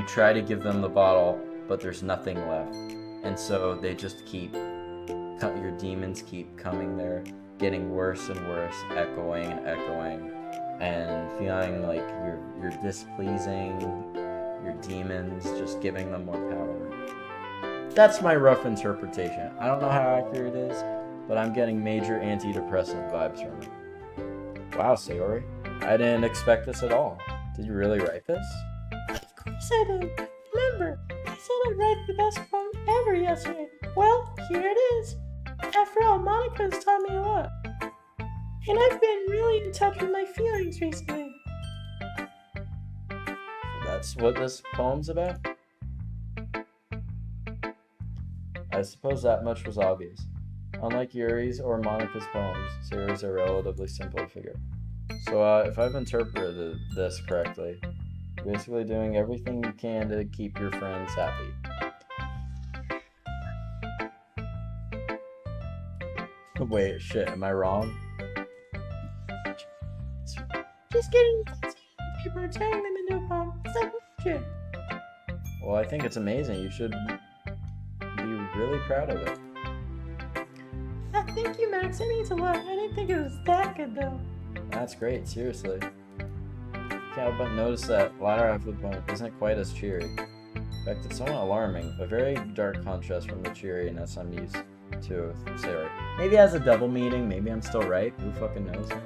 try to give them the bottle, but there's nothing left, and so they just your demons keep coming there, getting worse and worse, echoing and echoing, and feeling like you're displeasing your demons, just giving them more power. That's my rough interpretation. I don't know how accurate it is, but I'm getting major antidepressant vibes from it. Wow, Sayori. I didn't expect this at all. Did you really write this? Of course I did. Remember, I said I'd write the best poem ever yesterday. Well, here it is. After all, Monica's taught me a lot. And I've been really in touch with my feelings recently. That's what this poem's about? I suppose that much was obvious. Unlike Yuri's or Monica's poems, Sayori's a relatively simple figure. So, if I've interpreted this correctly, you're basically doing everything you can to keep your friends happy. Wait, shit, am I wrong? Just getting paper and turning them into a poem. It's like magic. Well, I think it's amazing. You should be really proud of it. Thank you, Max. It means a lot. I didn't think it was that good, though. That's great, seriously. Can't help but notice that latter half of the poem isn't quite as cheery. In fact, it's somewhat alarming, a very dark contrast from the cheeriness I'm used to with Sayori. Maybe as a double meaning, maybe I'm still right, who fucking knows, man?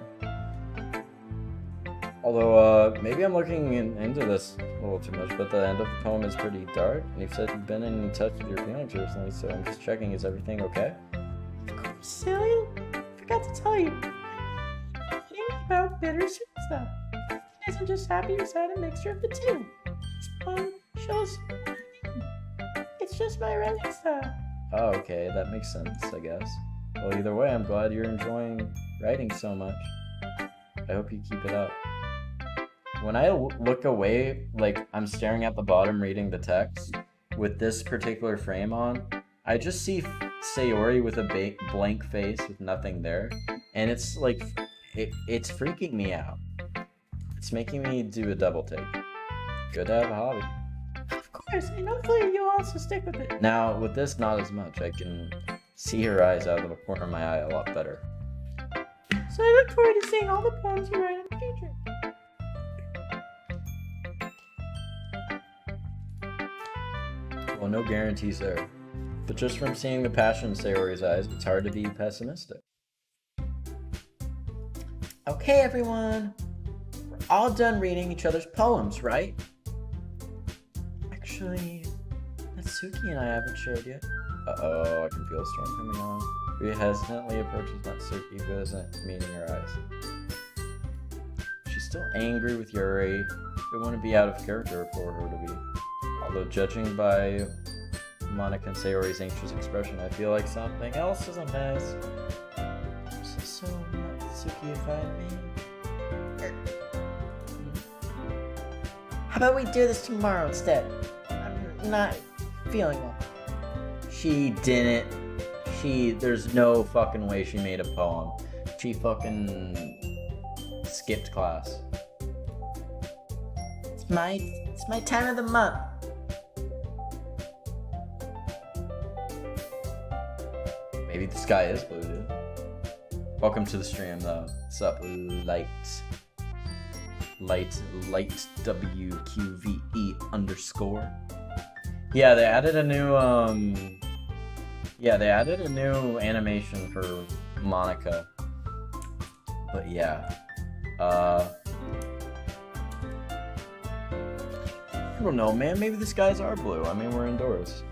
Although, maybe I'm looking into this a little too much, but the end of the poem is pretty dark, and you've said you've been in touch with your feelings recently, so I'm just checking, is everything okay? Silly? I forgot to tell you. It's about bittersweet stuff. It isn't just happy or sad, a mixture of the two. This poem shows it's just my writing style. Oh, okay, that makes sense, I guess. Well, either way, I'm glad you're enjoying writing so much. I hope you keep it up. When I look away, like I'm staring at the bottom reading the text, with this particular frame on, I just see Sayori with a blank face with nothing there, and it's like, it's freaking me out. It's making me do a double take. Good to have a hobby. Of course, and hopefully you'll also stick with it. Now, with this, not as much. I can see her eyes out of the corner of my eye a lot better. So I look forward to seeing all the poems you write in the future. Well, no guarantees there. But just from seeing the passion in Sayori's eyes, it's hard to be pessimistic. Okay, everyone. We're all done reading each other's poems, right? Actually, Natsuki and I haven't shared yet. Uh-oh, I can feel a storm coming on. Ryu hesitantly approaches Natsuki, but isn't meeting her eyes. She's still angry with Yuri. It wouldn't be out of character for her to be. Although judging by Monica and Sayori's anxious expression, I feel like something else is amiss. So Natsuki, if I may. How about we do this tomorrow instead? I'm not feeling well. She didn't. There's no fucking way she made a poem. She fucking skipped class. It's my time of the month. Maybe the sky is blue, dude. Welcome to the stream, though. What's up, Light WQVE _. Yeah, they added a new animation for Monica. But yeah. I don't know, man. Maybe the skies are blue. I mean, we're indoors.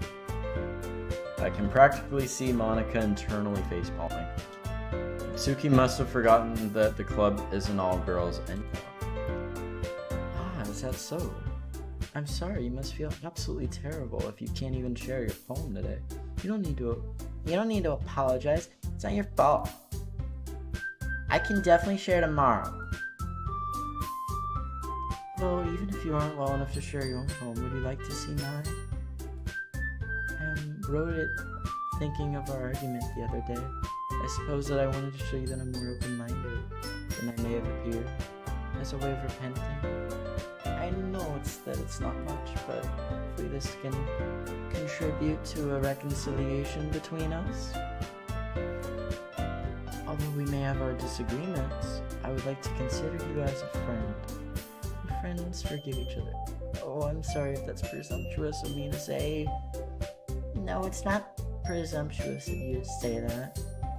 I can practically see Monica internally facepalming. Suki must have forgotten that the club isn't all girls anymore. Ah, is that so? I'm sorry, you must feel absolutely terrible if you can't even share your poem today. You don't need to apologize. It's not your fault. I can definitely share tomorrow. Though, even if you aren't well enough to share your own poem, would you like to see mine? I wrote it thinking of our argument the other day. I suppose that I wanted to show you that I'm more open-minded than I may have appeared, as a way of repenting. I know it's not much, but hopefully this can contribute to a reconciliation between us. Although we may have our disagreements, I would like to consider you as a friend. Friends forgive each other. Oh, I'm sorry if that's presumptuous of me to say. No, it's not presumptuous of you to say that,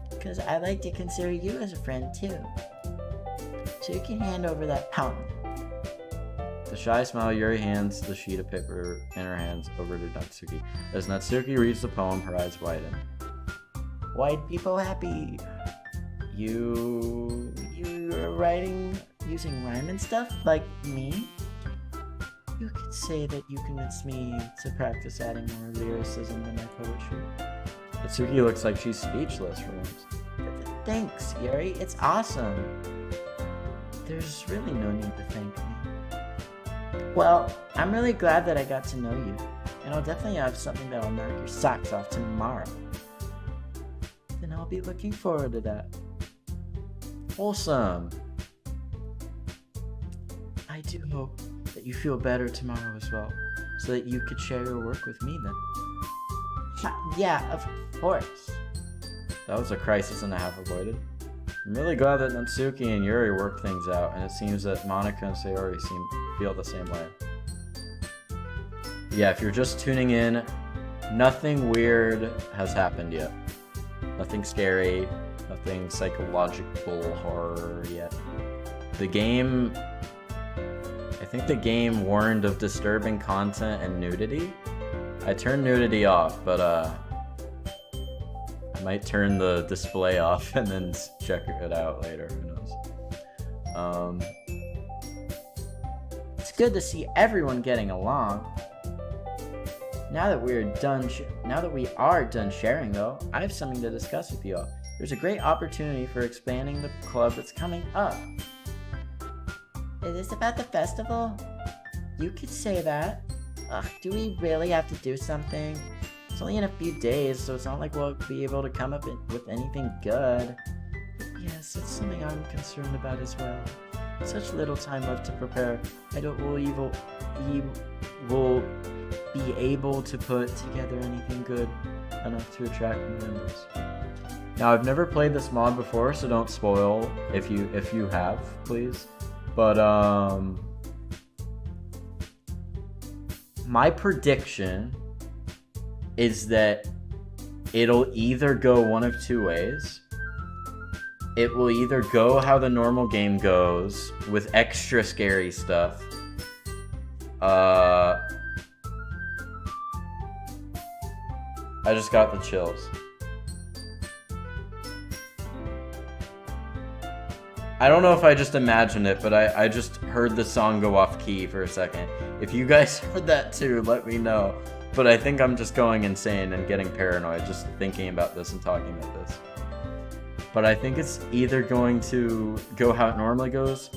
because I like to consider you as a friend too. So you can hand over that pound. The shy smile, Yuri hands the sheet of paper in her hands over to Natsuki. As Natsuki reads the poem, her eyes widen. White people happy. You're writing using rhyme and stuff, like me? You could say that you convinced me to practice adding more lyricism in my poetry. Natsuki looks like she's speechless for once. Thanks, Yuri. It's awesome. There's really no need to thank me. Well, I'm really glad that I got to know you, and I'll definitely have something that'll knock your socks off tomorrow. Then I'll be looking forward to that. Wholesome. I do hope that you feel better tomorrow as well, so that you could share your work with me then. Yeah, of course. That was a crisis and a half avoided. I'm really glad that Natsuki and Yuri worked things out, and it seems that Monica and Sayori feel the same way. Yeah, if you're just tuning in, nothing weird has happened yet. Nothing scary, nothing psychological horror yet. I think the game warned of disturbing content and nudity. I turned nudity off, but I might turn the display off and then check it out later. Who knows? It's good to see everyone getting along. Now that we are done sharing, though, I have something to discuss with you all. There's a great opportunity for expanding the club that's coming up. Is this about the festival? You could say that. Ugh, do we really have to do something? It's only in a few days, so it's not like we'll be able to come up with anything good. But yes, it's something I'm concerned about as well. Such little time left to prepare. I don't believe we'll be able to put together anything good enough to attract new members. Now, I've never played this mod before, so don't spoil if you have, please. But my prediction is that it'll either go one of two ways. It will either go how the normal game goes, with extra scary stuff. I just got the chills. I don't know if I just imagined it, but I just heard the song go off key for a second. If you guys heard that too, let me know. But I think I'm just going insane and getting paranoid just thinking about this and talking about this. But I think it's either going to go how it normally goes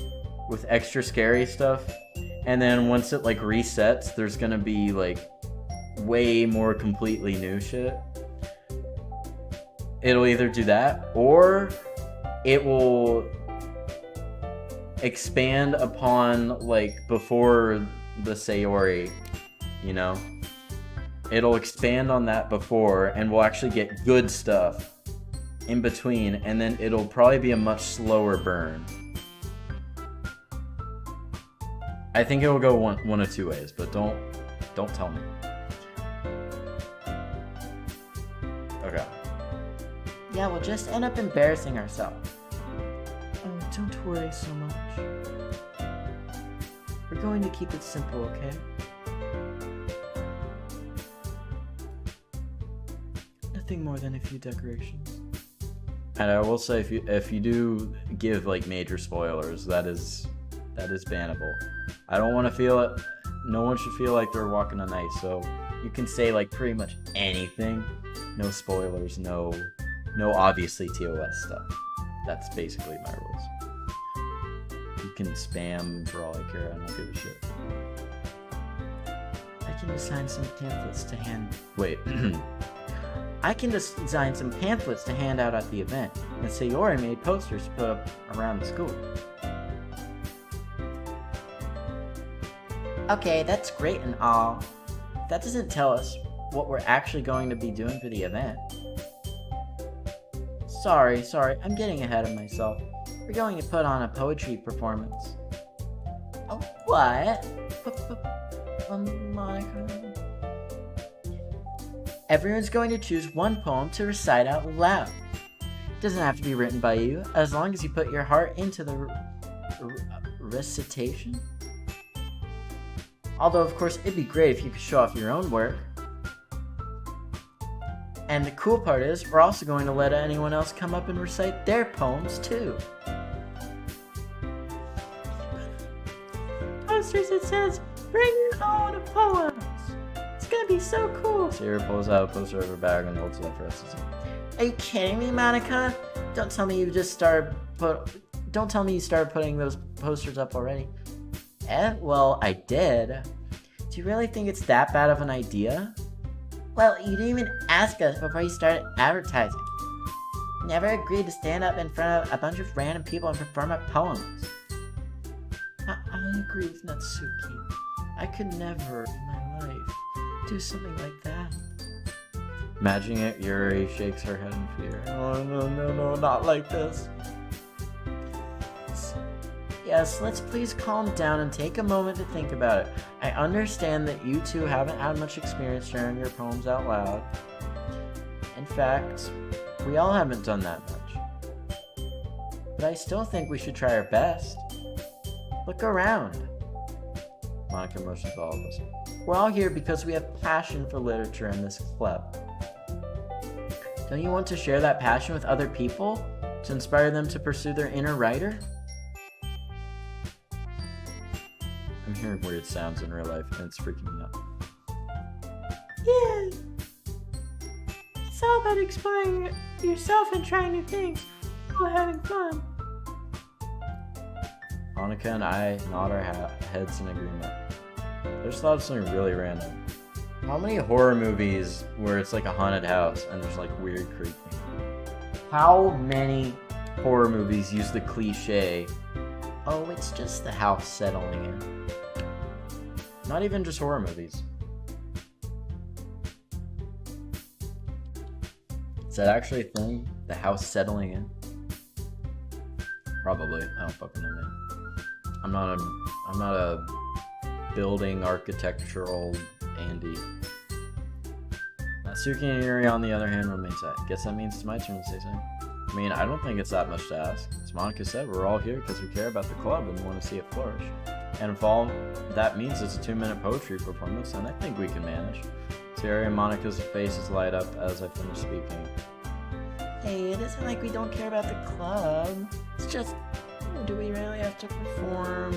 with extra scary stuff, and then once it like resets, there's gonna be like way more completely new shit. It'll either do that, or it will expand upon like before the Sayori, you know? It'll expand on that before, and we'll actually get good stuff in between, and then it'll probably be a much slower burn. I think it will go one of two ways, but don't tell me. Okay. Yeah, we'll just end up embarrassing ourselves. Oh, don't worry so much. We're going to keep it simple, okay? Nothing more than a few decorations. And I will say, if you do give like major spoilers, that is bannable. I don't want to feel it. No one should feel like they're walking on ice. So you can say like pretty much anything. No spoilers. No obviously TOS stuff. That's basically my rules. You can spam for all I care. I don't give a shit. I can design some pamphlets to hand. Wait. I can design some pamphlets to hand out at the event, and Sayori made posters to put up around the school. Okay, that's great and all. That doesn't tell us what we're actually going to be doing for the event. Sorry, I'm getting ahead of myself. We're going to put on a poetry performance. Oh, what? Monica? Everyone's going to choose one poem to recite out loud. It doesn't have to be written by you, as long as you put your heart into the recitation. Although, of course, it'd be great if you could show off your own work. And the cool part is, we're also going to let anyone else come up and recite their poems, too. Posters, it says, bring your own poems. It's gonna be so cool. Sierra pulls out a poster of her bag and holds it up for us to see. Are you kidding me, Monica? Don't tell me you started putting those posters up already. Well, I did. Do you really think it's that bad of an idea? Well, you didn't even ask us before you started advertising. You never agreed to stand up in front of a bunch of random people and perform our poems. I agree with Natsuki. I could never in my life do something like that. Imagining it, Yuri shakes her head in fear. Oh, no, not like this. Yes, let's please calm down and take a moment to think about it. I understand that you two haven't had much experience sharing your poems out loud. In fact, we all haven't done that much. But I still think we should try our best. Look around. Monica motions to all of us. We're all here because we have passion for literature in this club. Don't you want to share that passion with other people? To inspire them to pursue their inner writer? I'm hearing weird sounds in real life and it's freaking me out. Yeah. It's all about exploring yourself and trying new things while having fun. Monica and I nod our heads in agreement. I just thought of something really random. How many horror movies where it's like a haunted house and there's like weird creaking? How many horror movies use the cliche, oh, it's just the house settling in? not even just horror movies. Is that actually a thing? The house settling in? Probably. I don't fucking know, man. I'm not a building architectural Andy. Natsuki and Yuri, on the other hand, remain silent. Guess that means it's my turn to say something. I mean, I don't think it's that much to ask. As Monica said, we're all here because we care about the club and want to see it flourish. And if all that means is a 2-minute poetry performance, then I think we can manage. Terry and Monica's faces light up as I finish speaking. Hey, it isn't like we don't care about the club. It's just do we really have to perform?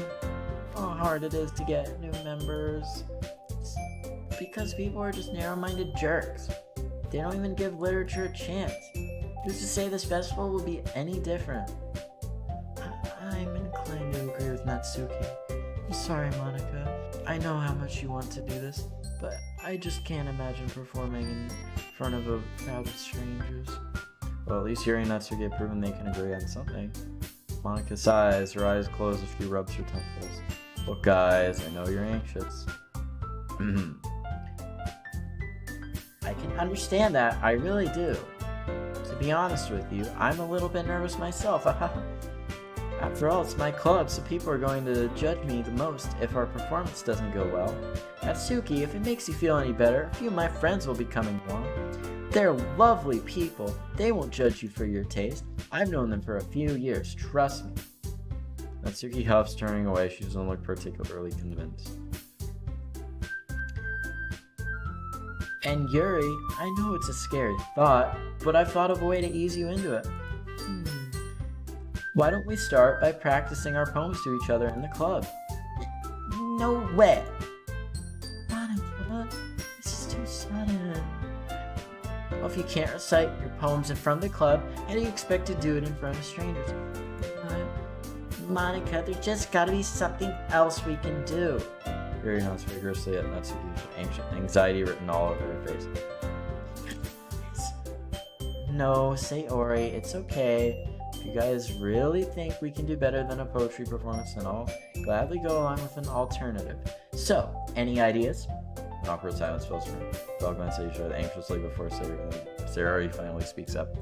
How hard it is to get new members. It's because people are just narrow-minded jerks. They don't even give literature a chance. Who's to say this festival will be any different? I'm inclined to agree with Natsuki. I'm sorry, Monica. I know how much you want to do this, but I just can't imagine performing in front of a crowd of strangers. Well, at least Yuri and Natsuki have proven they can agree on something. Monica sighs, her eyes close as she rubs her temples. Look, guys, I know you're anxious. I can understand that, I really do. To be honest with you, I'm a little bit nervous myself. After all, it's my club, so people are going to judge me the most if our performance doesn't go well. Natsuki, if it makes you feel any better, a few of my friends will be coming along. They're lovely people. They won't judge you for your taste. I've known them for a few years, trust me. Natsuki huffs, turning away. She doesn't look particularly convinced. And Yuri, I know it's a scary thought, but I've thought of a way to ease you into it. Why don't we start by practicing our poems to each other in the club? No way! Monica, this is too sudden. Well, if you can't recite your poems in front of the club, how do you expect to do it in front of strangers? Monica, there's just gotta be something else we can do. Yuri nods vigorously at Natsuki's anxiety written all over her face. No, Sayori, it's okay. If you guys really think we can do better than a poetry performance, then I'll gladly go along with an alternative. So, any ideas? An awkward silence fills the room. They all glance at each other anxiously before Sayori finally speaks up.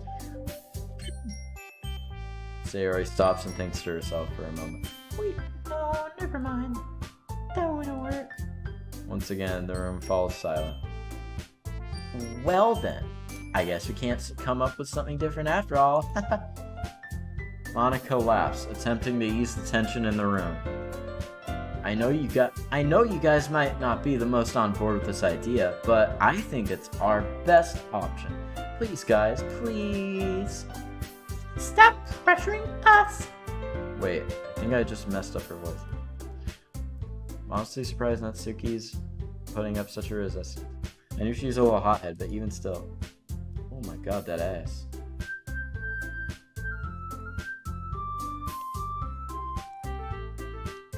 Sayori stops and thinks to herself for a moment. Wait, no, never mind. That wouldn't work. Once again, the room falls silent. Well then, I guess we can't come up with something different after all. Monica laughs, attempting to ease the tension in the room. I know you guys might not be the most on board with this idea, but I think it's our best option. Please, guys, please. Stop pressuring us! Wait, I think I just messed up her voice. I'm honestly surprised Natsuki's putting up such a resistance. I knew she's a little hothead, but even still. Oh my god, that ass.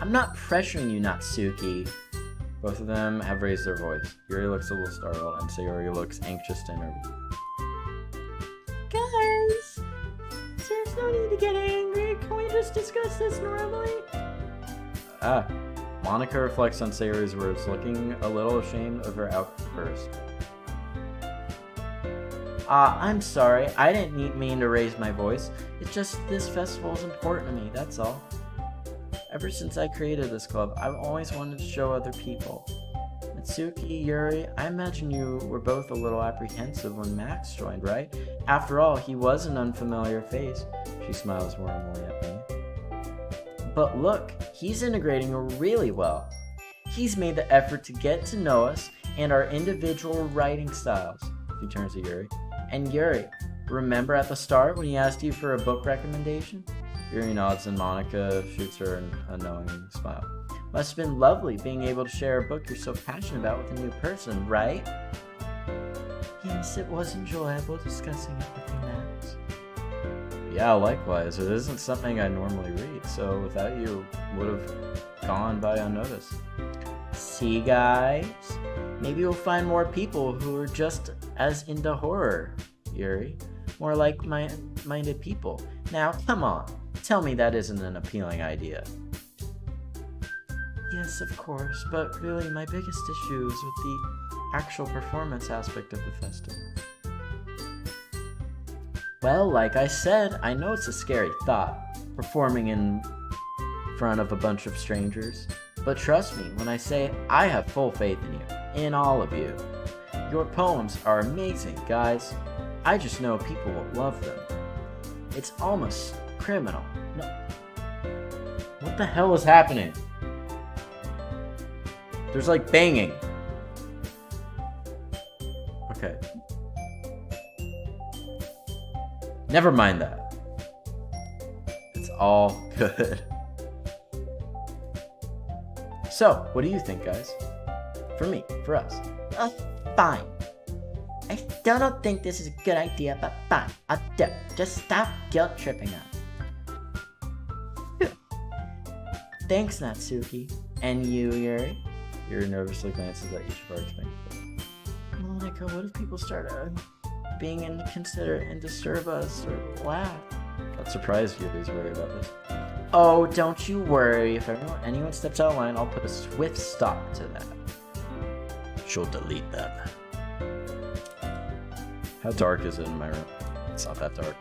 I'm not pressuring you, Natsuki. Both of them have raised their voice. Yuri looks a little startled, and Sayori looks anxious and nervous. Guys, there's no need to get angry. Can we just discuss this normally? Monica reflects on Sayori's words, looking a little ashamed of her outburst. I'm sorry. I didn't mean to raise my voice. It's just this festival is important to me, that's all. Ever since I created this club, I've always wanted to show other people. Natsuki, Yuri, I imagine you were both a little apprehensive when Max joined, right? After all, he was an unfamiliar face. She smiles warmly at me. But look, he's integrating really well. He's made the effort to get to know us and our individual writing styles. She turns to Yuri. And Yuri, remember at the start when he asked you for a book recommendation? Yuri nods and Monica shoots her a knowing smile. Must have been lovely being able to share a book you're so passionate about with a new person, right? Yes, it was enjoyable discussing it with you, Max. Yeah, likewise. It isn't something I normally read, so without you, would have gone by unnoticed. See, guys? Maybe we'll find more people who are just as into horror, Yuri. More like-minded people. Now, come on. Tell me that isn't an appealing idea. Yes, of course, but really my biggest issue is with the actual performance aspect of the festival. Well, like I said, I know it's a scary thought, performing in front of a bunch of strangers. But trust me when I say I have full faith in you, in all of you. Your poems are amazing, guys. I just know people will love them. It's almost criminal. No. What the hell is happening? There's like banging. Okay. Never mind that. It's all good. So, what do you think, guys? For me, for us. Fine. I still don't think this is a good idea, but fine. I'll do it. Just stop guilt tripping us. Thanks, Natsuki. And you, Yuri? Yuri nervously glances at each of our twins. Monica, what if people start being inconsiderate and disturb us or laugh? That surprised Yuri's worried about this. Oh, don't you worry. If anyone steps out of line, I'll put a swift stop to that. She'll delete them. How dark is it in my room? It's not that dark.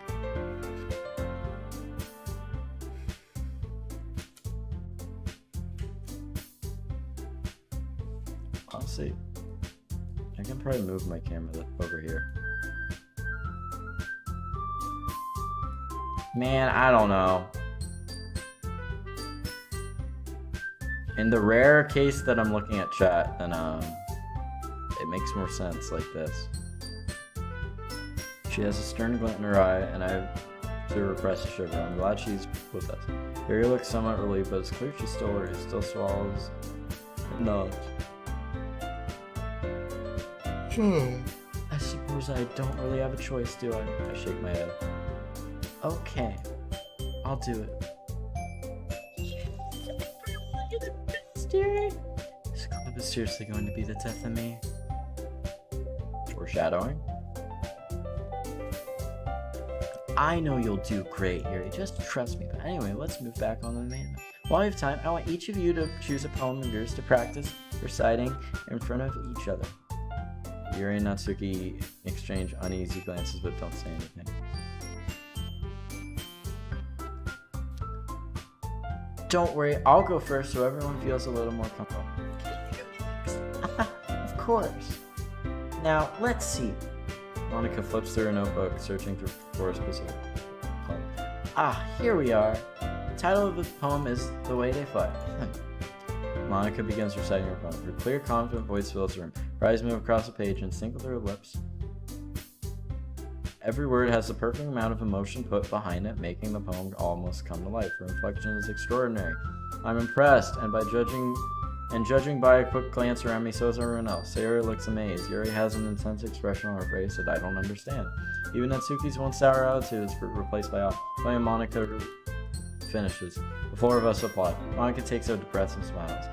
Honestly, I can probably move my camera over here. Man, I don't know. In the rare case that I'm looking at chat, then it makes more sense like this. She has a stern glint in her eye, and I have to repress a shiver. I'm glad she's with us. Yuri looks somewhat relieved, but it's clear she's still worried. Still swallows. No. I suppose I don't really have a choice, do I? I shake my head. Okay. I'll do it. This club is seriously going to be the death of me. Foreshadowing? I know you'll do great, Yuri. Just trust me. But anyway, let's move back on the main. While we have time, I want each of you to choose a poem of yours to practice reciting in front of each other. Yuri and Natsuki exchange uneasy glances but don't say anything. Don't worry, I'll go first so everyone feels a little more comfortable. Of course. Now, let's see. Monica flips through her notebook, searching for a specific poem. Here we are. The title of the poem is The Way They Fight. Monica begins reciting her poem. Her clear, confident voice fills the room. Her eyes move across the page and sync with her lips. Every word has the perfect amount of emotion put behind it, making the poem almost come to life. Her inflection is extraordinary. I'm impressed, and judging by a quick glance around me, so is everyone else. Sayori looks amazed. Yuri has an intense expression on her face that I don't understand. Even Natsuki's once sour attitude is replaced by awe. Finally, Monica finishes. The four of us applaud. Monica takes a deep breath and smiles.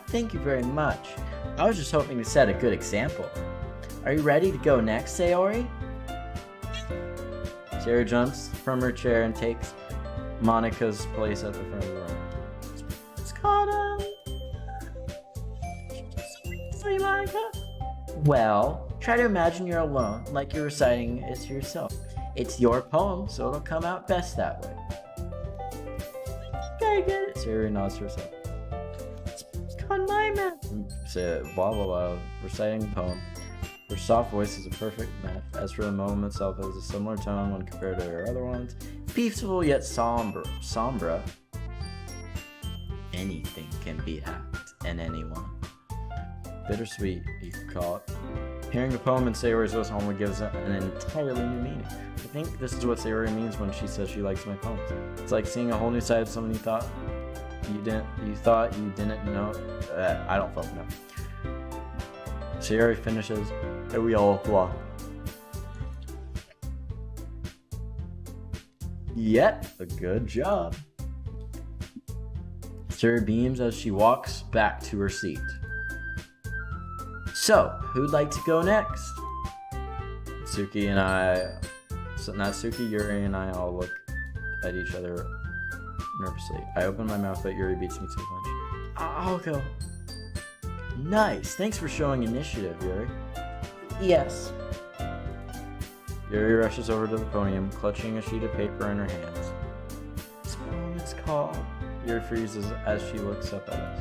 Thank you very much. I was just hoping to set a good example. Are you ready to go next, Sayori? Sayori jumps from her chair and takes Monica's place at the front of the room. It's called, Sorry, Monica? Well, try to imagine you're alone, like you're reciting it to yourself. It's your poem, so it'll come out best that way. I get it. Sayori nods to herself. It's called My Man. Say blah blah blah, reciting the poem. Her soft voice is a perfect match. As for the poem itself, it has a similar tone when compared to her other ones. Peaceful yet somber. Anything can be hacked, and anyone. Bittersweet, you could call it. Hearing the poem in Sayori's voice only gives it an entirely new meaning. I think this is what Sayori means when she says she likes my poems. It's like seeing a whole new side of someone you thought you didn't know. I don't fucking know. Sayori finishes, and we all applaud. Yet a good job. Sayori beams as she walks back to her seat. So, who'd like to go next? Natsuki, Yuri, and I all look at each other nervously. I open my mouth, but Yuri beats me to the punch. I'll go. Nice. Thanks for showing initiative, Yuri. Yes. Yuri rushes over to the podium, clutching a sheet of paper in her hands. This poem is called... Yuri freezes as she looks up at us.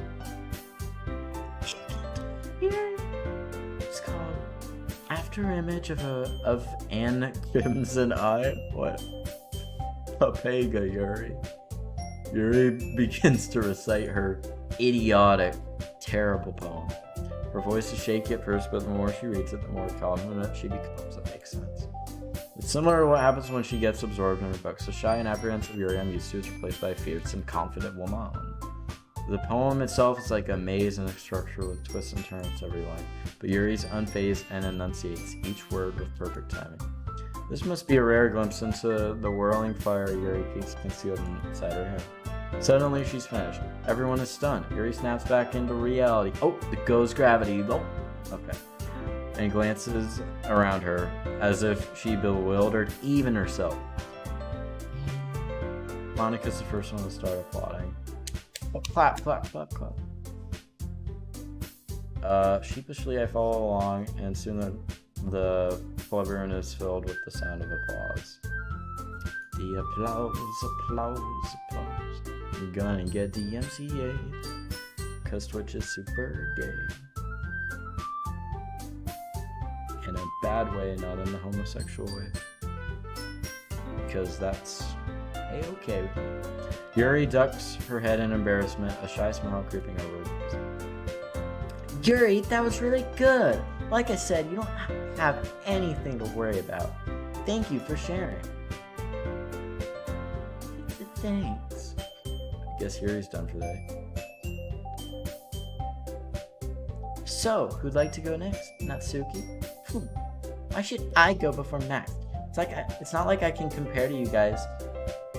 Yuri. It's called After Image of Anne Crimson Eye? What? Papega, Yuri. Yuri begins to recite her idiotic, terrible poem. Her voice is shaky at first, but the more she reads it, the more confident she becomes. That makes sense. It's similar to what happens when she gets absorbed in her books. The shy and apprehensive Yuri I'm used to is replaced by a fierce and confident woman. The poem itself is like a maze in a structure with twists and turns every line, but Yuri's unfazed and enunciates each word with perfect timing. This must be a rare glimpse into the whirling fire Yuri keeps concealed inside her hair. Suddenly she's finished. Everyone is stunned. Yuri snaps back into reality. Oh, it goes gravity. Oh, okay. And glances around her as if she bewildered even herself. Monica's the first one to start applauding. Oh, clap, clap, clap, clap. Sheepishly I follow along, and soon the clubroom is filled with the sound of applause. The applause, applause, applause. I'm gonna get the MCA, 'cause Twitch is super gay. In a bad way, not in the homosexual way. Because that's A-okay. Yuri ducks her head in embarrassment, a shy smile creeping over her. Yuri, that was really good. Like I said, you don't have anything to worry about. Thank you for sharing. Thanks. I guess Yuri's done for the day. So, who'd like to go next? Natsuki? Why should I go before Max? It's not like I can compare to you guys.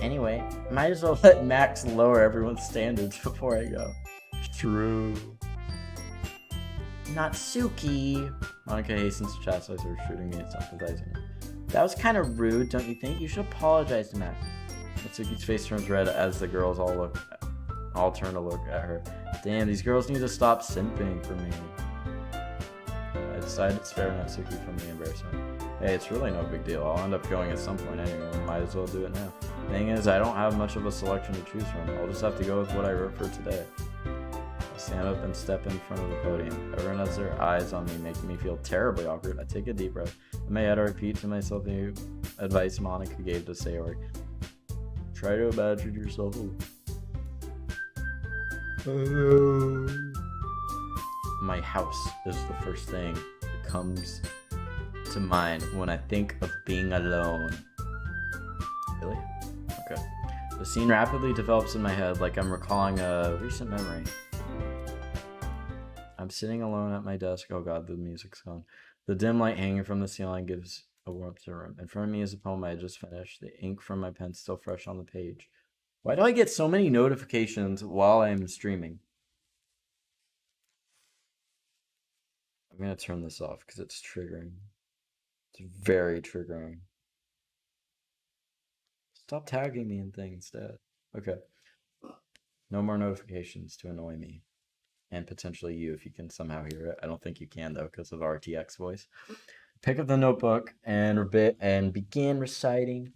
Anyway, might as well let Max lower everyone's standards before I go. True. Natsuki. Monica hastens to chastise her, shooting me and sympathizing her. That was kind of rude, don't you think? You should apologize to Max. Natsuki's face turns red as the girls all turn to look at her. Damn, these girls need to stop simping for me. I decide to spare Natsuki from the embarrassment. Hey, it's really no big deal. I'll end up going at some point anyway. Might as well do it now. Thing is, I don't have much of a selection to choose from. I'll just have to go with what I wrote for today. I stand up and step in front of the podium. Everyone has their eyes on me, making me feel terribly awkward. I take a deep breath. In my head, I repeat to myself the advice Monica gave to Sayori. Try to imagine yourself. My house is the first thing that comes to mind when I think of being alone. Really? Okay. The scene rapidly develops in my head like I'm recalling a recent memory. I'm sitting alone at my desk. Oh god, the music's gone. The dim light hanging from the ceiling gives a warmth to the room. In front of me is a poem I had just finished. The ink from my pen still fresh on the page. Why do I get so many notifications while I'm streaming? I'm gonna turn this off because it's triggering. It's very triggering. Stop tagging me in things, Dad. Okay. No more notifications to annoy me. And potentially you if you can somehow hear it. I don't think you can though because of RTX voice. Pick up the notebook and begin reciting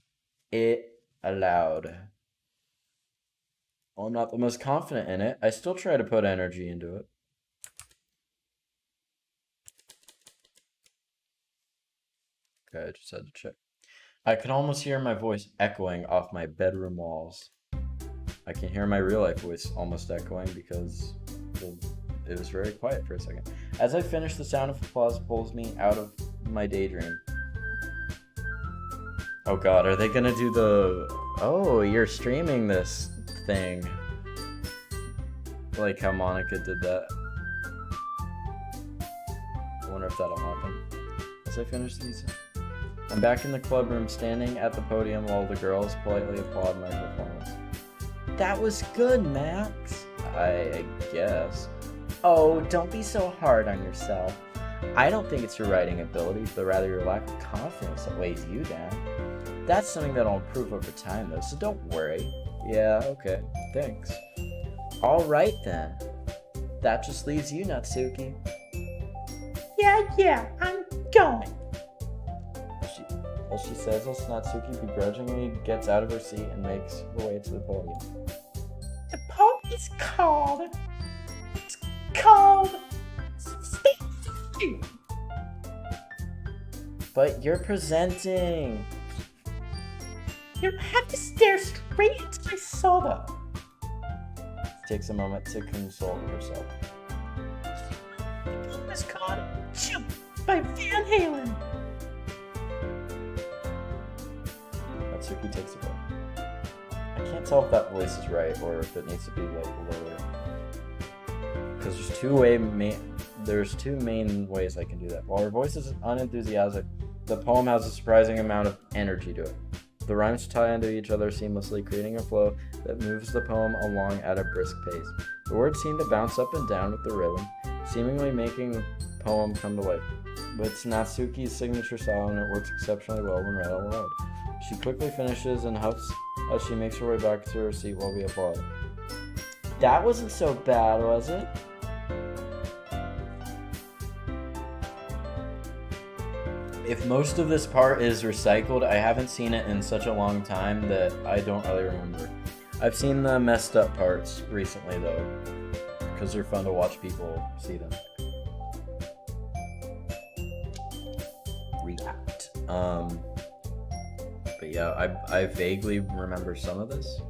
it aloud. Well, I'm not the most confident in it. I still try to put energy into it. Okay, I just had to check. I can almost hear my voice echoing off my bedroom walls. I can hear my real life voice almost echoing because it was very quiet for a second. As I finish, the sound of applause pulls me out of my daydream. Oh god, are they gonna do the... Oh, you're streaming this thing. Like how Monica did that. I wonder if that'll happen. As I finish these... I'm back in the club room, standing at the podium while the girls politely applaud my performance. That was good, Max. I guess. Oh, don't be so hard on yourself. I don't think it's your writing ability, but rather your lack of confidence that weighs you down. That's something that'll improve over time, though, so don't worry. Yeah, okay. Thanks. Alright then. That just leaves you, Natsuki. Yeah, I'm going. As she says this, Natsuki begrudgingly gets out of her seat and makes her way to the podium. The poem is called... It's called... Speak. But you're presenting. You have to stare straight into my soul, though. She takes a moment to console herself. The poem is called Jump by Van Halen. Natsuki takes a vote. I can't tell if that voice is right or if it needs to be like lower. Because there's two main ways I can do that. While her voice is unenthusiastic, the poem has a surprising amount of energy to it. The rhymes tie into each other seamlessly, creating a flow that moves the poem along at a brisk pace. The words seem to bounce up and down with the rhythm, seemingly making the poem come to life. But it's Natsuki's signature style and it works exceptionally well when read out loud. She quickly finishes and huffs as she makes her way back to her seat while we applaud. That wasn't so bad, was it? If most of this part is recycled, I haven't seen it in such a long time that I don't really remember. I've seen the messed up parts recently though, because they're fun to watch people see them. React. But yeah, I vaguely remember some of this.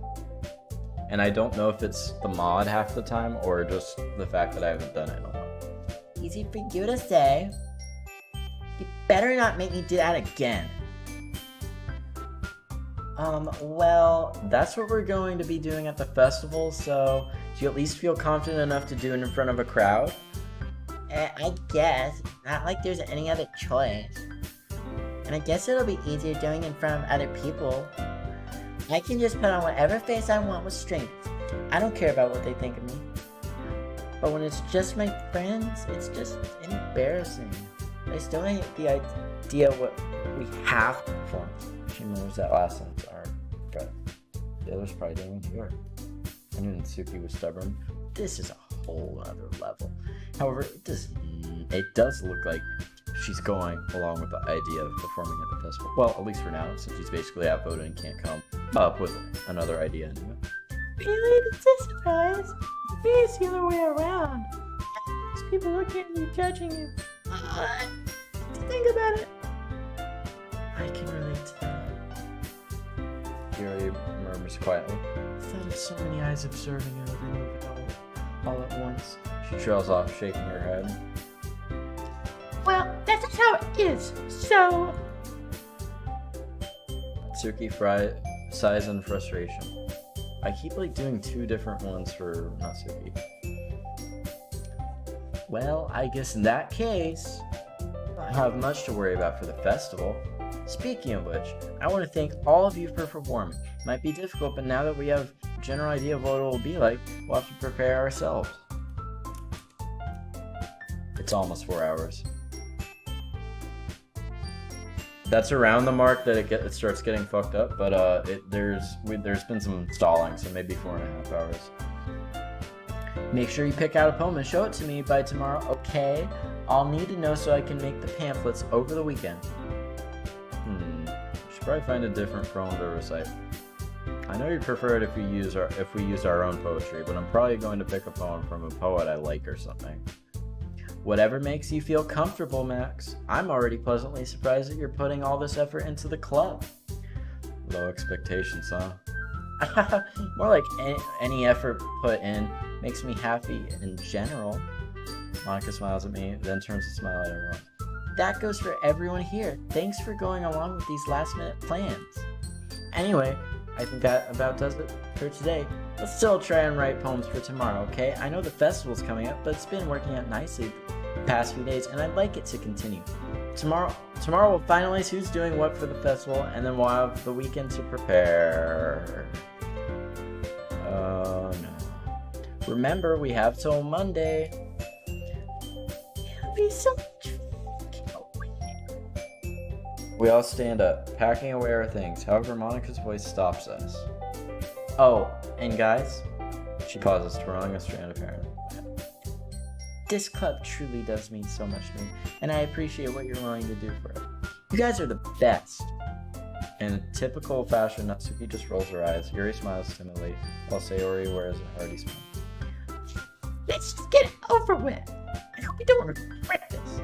And I don't know if it's the mod half the time or just the fact that I haven't done it in a while. Easy for you to say. You better not make me do that again. Well, that's what we're going to be doing at the festival, so do you at least feel confident enough to do it in front of a crowd? I guess. Not like there's any other choice. And I guess it'll be easier doing it in front of other people. I can just put on whatever face I want with strength. I don't care about what they think of me. But when it's just my friends, it's just embarrassing. I still hate the idea what we have to perform. She moves that last sentence. Alright, got it. The others probably didn't even hear it. I knew Natsuki was stubborn. This is a whole other level. However, it does look like she's going along with the idea of performing at the festival. Well, at least for now, since she's basically outvoted and can't come up with another idea anyway. Really? It's a surprise. Me, it's the other way around. There's people looking at you, judging you. Think about it. I can relate to that. Yuri murmurs quietly. I thought of so many eyes observing you every move all at once. She trails off, shaking her head. Well, that's just how it is. So, Natsuki sighs in frustration. I keep doing two different ones for Natsuki. Well, I guess in that case, I don't have much to worry about for the festival. speaking of which, I want to thank all of you for performing. It might be difficult, but now that we have a general idea of what it will be like, we'll have to prepare ourselves. It's almost 4 hours. That's around the mark that it starts getting fucked up, but there's been some stalling, so maybe 4.5 hours. Make sure you pick out a poem and show it to me by tomorrow, okay? I'll need to know so I can make the pamphlets over the weekend. Should probably find a different poem to recite. I know you'd prefer it if we used our own poetry, but I'm probably going to pick a poem from a poet I like or something. Whatever makes you feel comfortable, Max. I'm already pleasantly surprised that you're putting all this effort into the club. Low expectations, huh? More like any effort put in makes me happy in general. Monica smiles at me, then turns to smile at everyone. That goes for everyone here. Thanks for going along with these last-minute plans. Anyway, I think that about does it for today. Let's still try and write poems for tomorrow, okay? I know the festival's coming up, but it's been working out nicely the past few days, and I'd like it to continue. Tomorrow we'll finalize who's doing what for the festival, and then we'll have the weekend to prepare. Oh no. Remember, we have till Monday. It'll be so much fun. We all stand up, packing away our things. However, Monica's voice stops us. Oh, and guys, She pauses, twirling a strand of hair. this club truly does mean so much to me, and I appreciate what you're willing to do for it. You guys are the best. In typical fashion, Natsuki just rolls her eyes. Yuri smiles timidly, while Sayori wears a hearty smile. Let's just get it over with. I hope you don't regret this.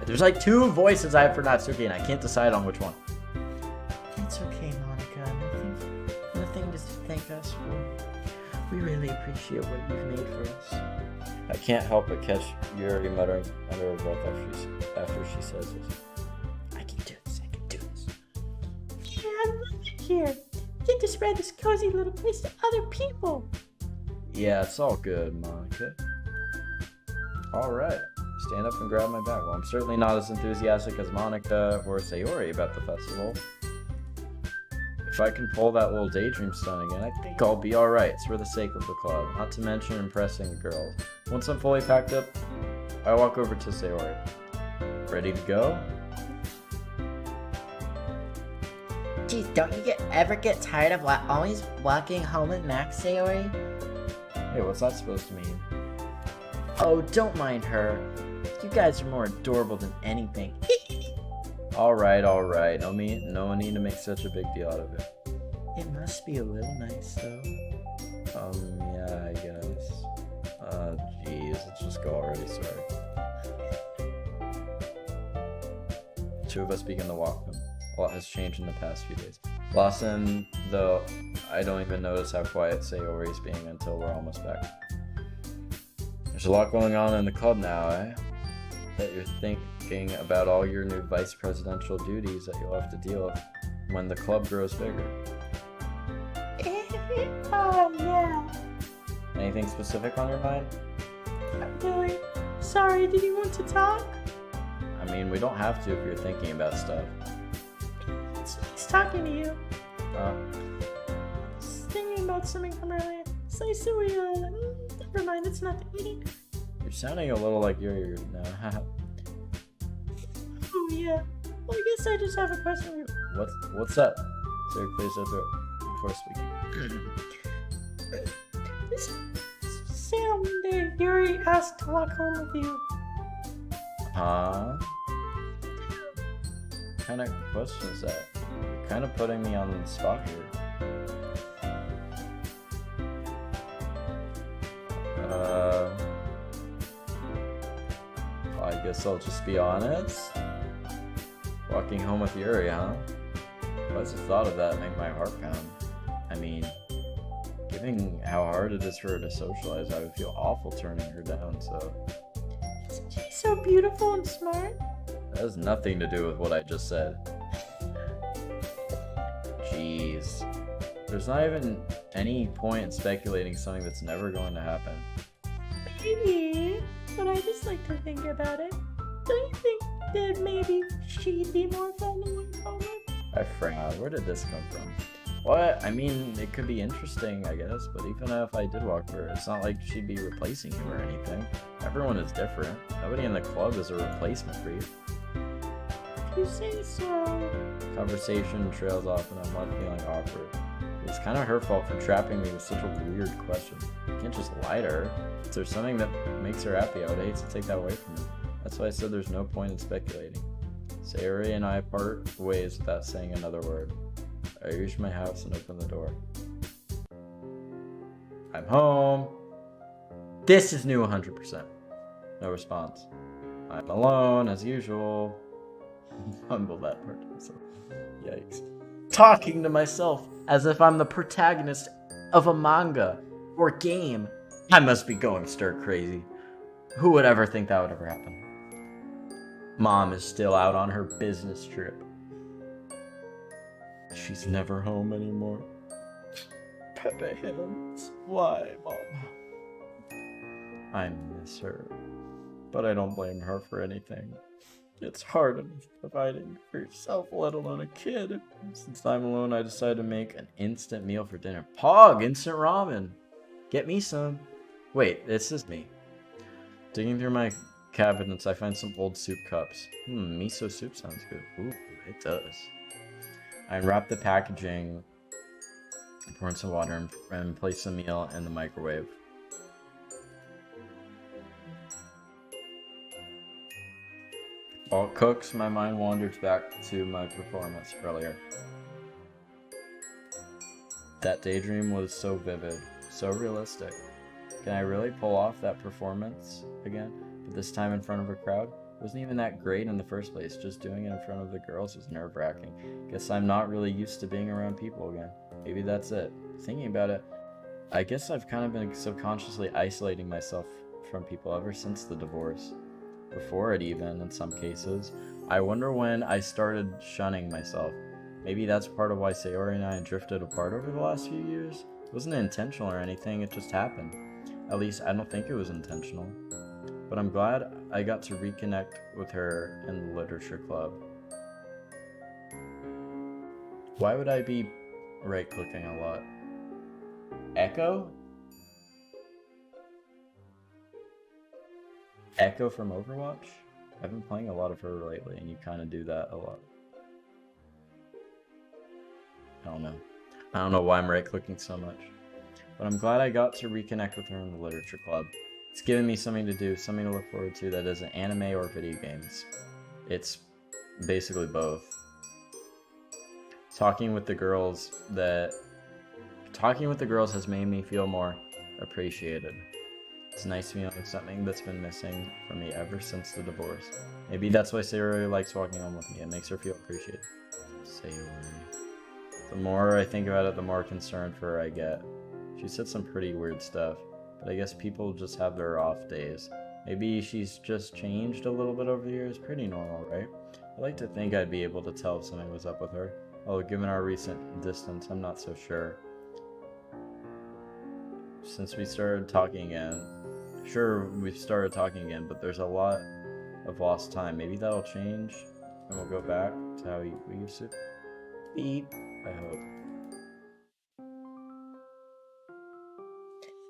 There's like 2 voices I have for Natsuki, and I can't decide on which one. It's okay, Monica. Nothing to thank us for. We really appreciate what you've made for us. I can't help but catch Yuri muttering under her breath after she says this. I can do this. I can do this. Yeah, I love it. here. Get to spread this cozy little place to other people. Yeah, it's all good, Monica. Alright. Stand up and grab my bag. Well, I'm certainly not as enthusiastic as Monica or Sayori about the festival. If I can pull that little daydream stunt again, I think I'll be alright. It's for the sake of the club, not to mention impressing the girls. Once I'm fully packed up, I walk over to Sayori. Ready to go? Jeez, don't you ever get tired of always walking home with Max, Sayori? Hey, what's that supposed to mean? Oh, don't mind her. You guys are more adorable than anything. Alright. No need to make such a big deal out of it. It must be a little nice, though. Yeah, I guess. Jeez, let's just go already, sorry. Two of us begin to walk them. A lot has changed in the past few days. Lawson, though, I don't even notice how quiet Sayori's being until we're almost back. There's a lot going on in the club now, eh? That you're thinking about all your new vice presidential duties that you'll have to deal with when the club grows bigger. Oh, yeah. Anything specific on your mind? Really? Sorry, did you want to talk? I mean, we don't have to if you're thinking about stuff. It's nice talking to you. Uh, Just thinking about something from earlier. So I said never mind, it's nothing. You're sounding a little like Yuri now. Oh, yeah. Well, I guess I just have a question. What's up? Sir, please don't throw before speaking. Someday Yuri asked to walk home with you. Huh? What kind of question is that? You're kind of putting me on the spot here. I guess I'll just be honest. Walking home with Yuri, huh? Why does the thought of that make my heart pound? I mean, given how hard it is for her to socialize, I would feel awful turning her down, so... Isn't she so beautiful and smart? That has nothing to do with what I just said. Jeez. There's not even any point in speculating something that's never going to happen. Maybe, but I just like to think about it. Don't you think that maybe she'd be more fun to walk home with? I forgot. Where did this come from? What? I mean, it could be interesting, I guess, but even if I did walk her, it's not like she'd be replacing you or anything. Everyone is different. Nobody in the club is a replacement for you. If you say so. Conversation trails off and I'm left feeling awkward. It's kind of her fault for trapping me with such a weird question. You can't just lie to her. If there's something that makes her happy, I would hate to take that away from her. That's why I said there's no point in speculating. Sayori and I part ways without saying another word. I reach my house and open the door. I'm home. This is new 100%. No response. I'm alone as usual. Mumble that part to myself. Yikes. Talking to myself as if I'm the protagonist of a manga or game. I must be going stir crazy. Who would ever think that would ever happen? Mom is still out on her business trip. She's never home anymore. Pepe hands. Why, Mom? I miss her, but I don't blame her for anything. It's hard enough providing for yourself, let alone a kid. Since I'm alone, I decided to make an instant meal for dinner. Pog, instant ramen. Get me some. Wait, this is me. Digging through my cabinets, I find some old soup cups. Miso soup sounds good. Ooh, it does. I unwrap the packaging, pour in some water, and place the meal in the microwave. While it cooks, my mind wanders back to my performance earlier. That daydream was so vivid, so realistic. Can I really pull off that performance again? But this time in front of a crowd? It wasn't even that great in the first place. Just doing it in front of the girls was nerve-wracking. Guess I'm not really used to being around people again. Maybe that's it. Thinking about it, I guess I've kind of been subconsciously isolating myself from people ever since the divorce. Before it even, in some cases. I wonder when I started shunning myself. Maybe that's part of why Sayori and I drifted apart over the last few years. It wasn't intentional or anything, it just happened. At least I don't think it was intentional. But I'm glad I got to reconnect with her in the literature club. Why would I be right-clicking a lot? Echo? Echo from Overwatch? I've been playing a lot of her lately, and you kind of do that a lot. I don't know. I don't know why I'm right-clicking so much. But I'm glad I got to reconnect with her in the literature club. It's given me something to do, something to look forward to that isn't anime or video games. It's basically both. Talking with the girls has made me feel more appreciated. It's nice feeling something that's been missing from me ever since the divorce. Maybe that's why Sayori likes walking home with me. It makes her feel appreciated. Sayori. The more I think about it, the more concerned for her I get. She said some pretty weird stuff, but I guess people just have their off days. Maybe she's just changed a little bit over the years. Pretty normal, right? I like to think I'd be able to tell if something was up with her. Although given our recent distance, I'm not so sure. Since we started talking again, we've started talking again, but there's a lot of lost time. Maybe that'll change, and we'll go back to how we used to be. I hope.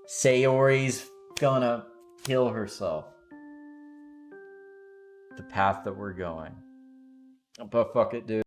Sayori's gonna kill herself. The path that we're going. But fuck it, dude.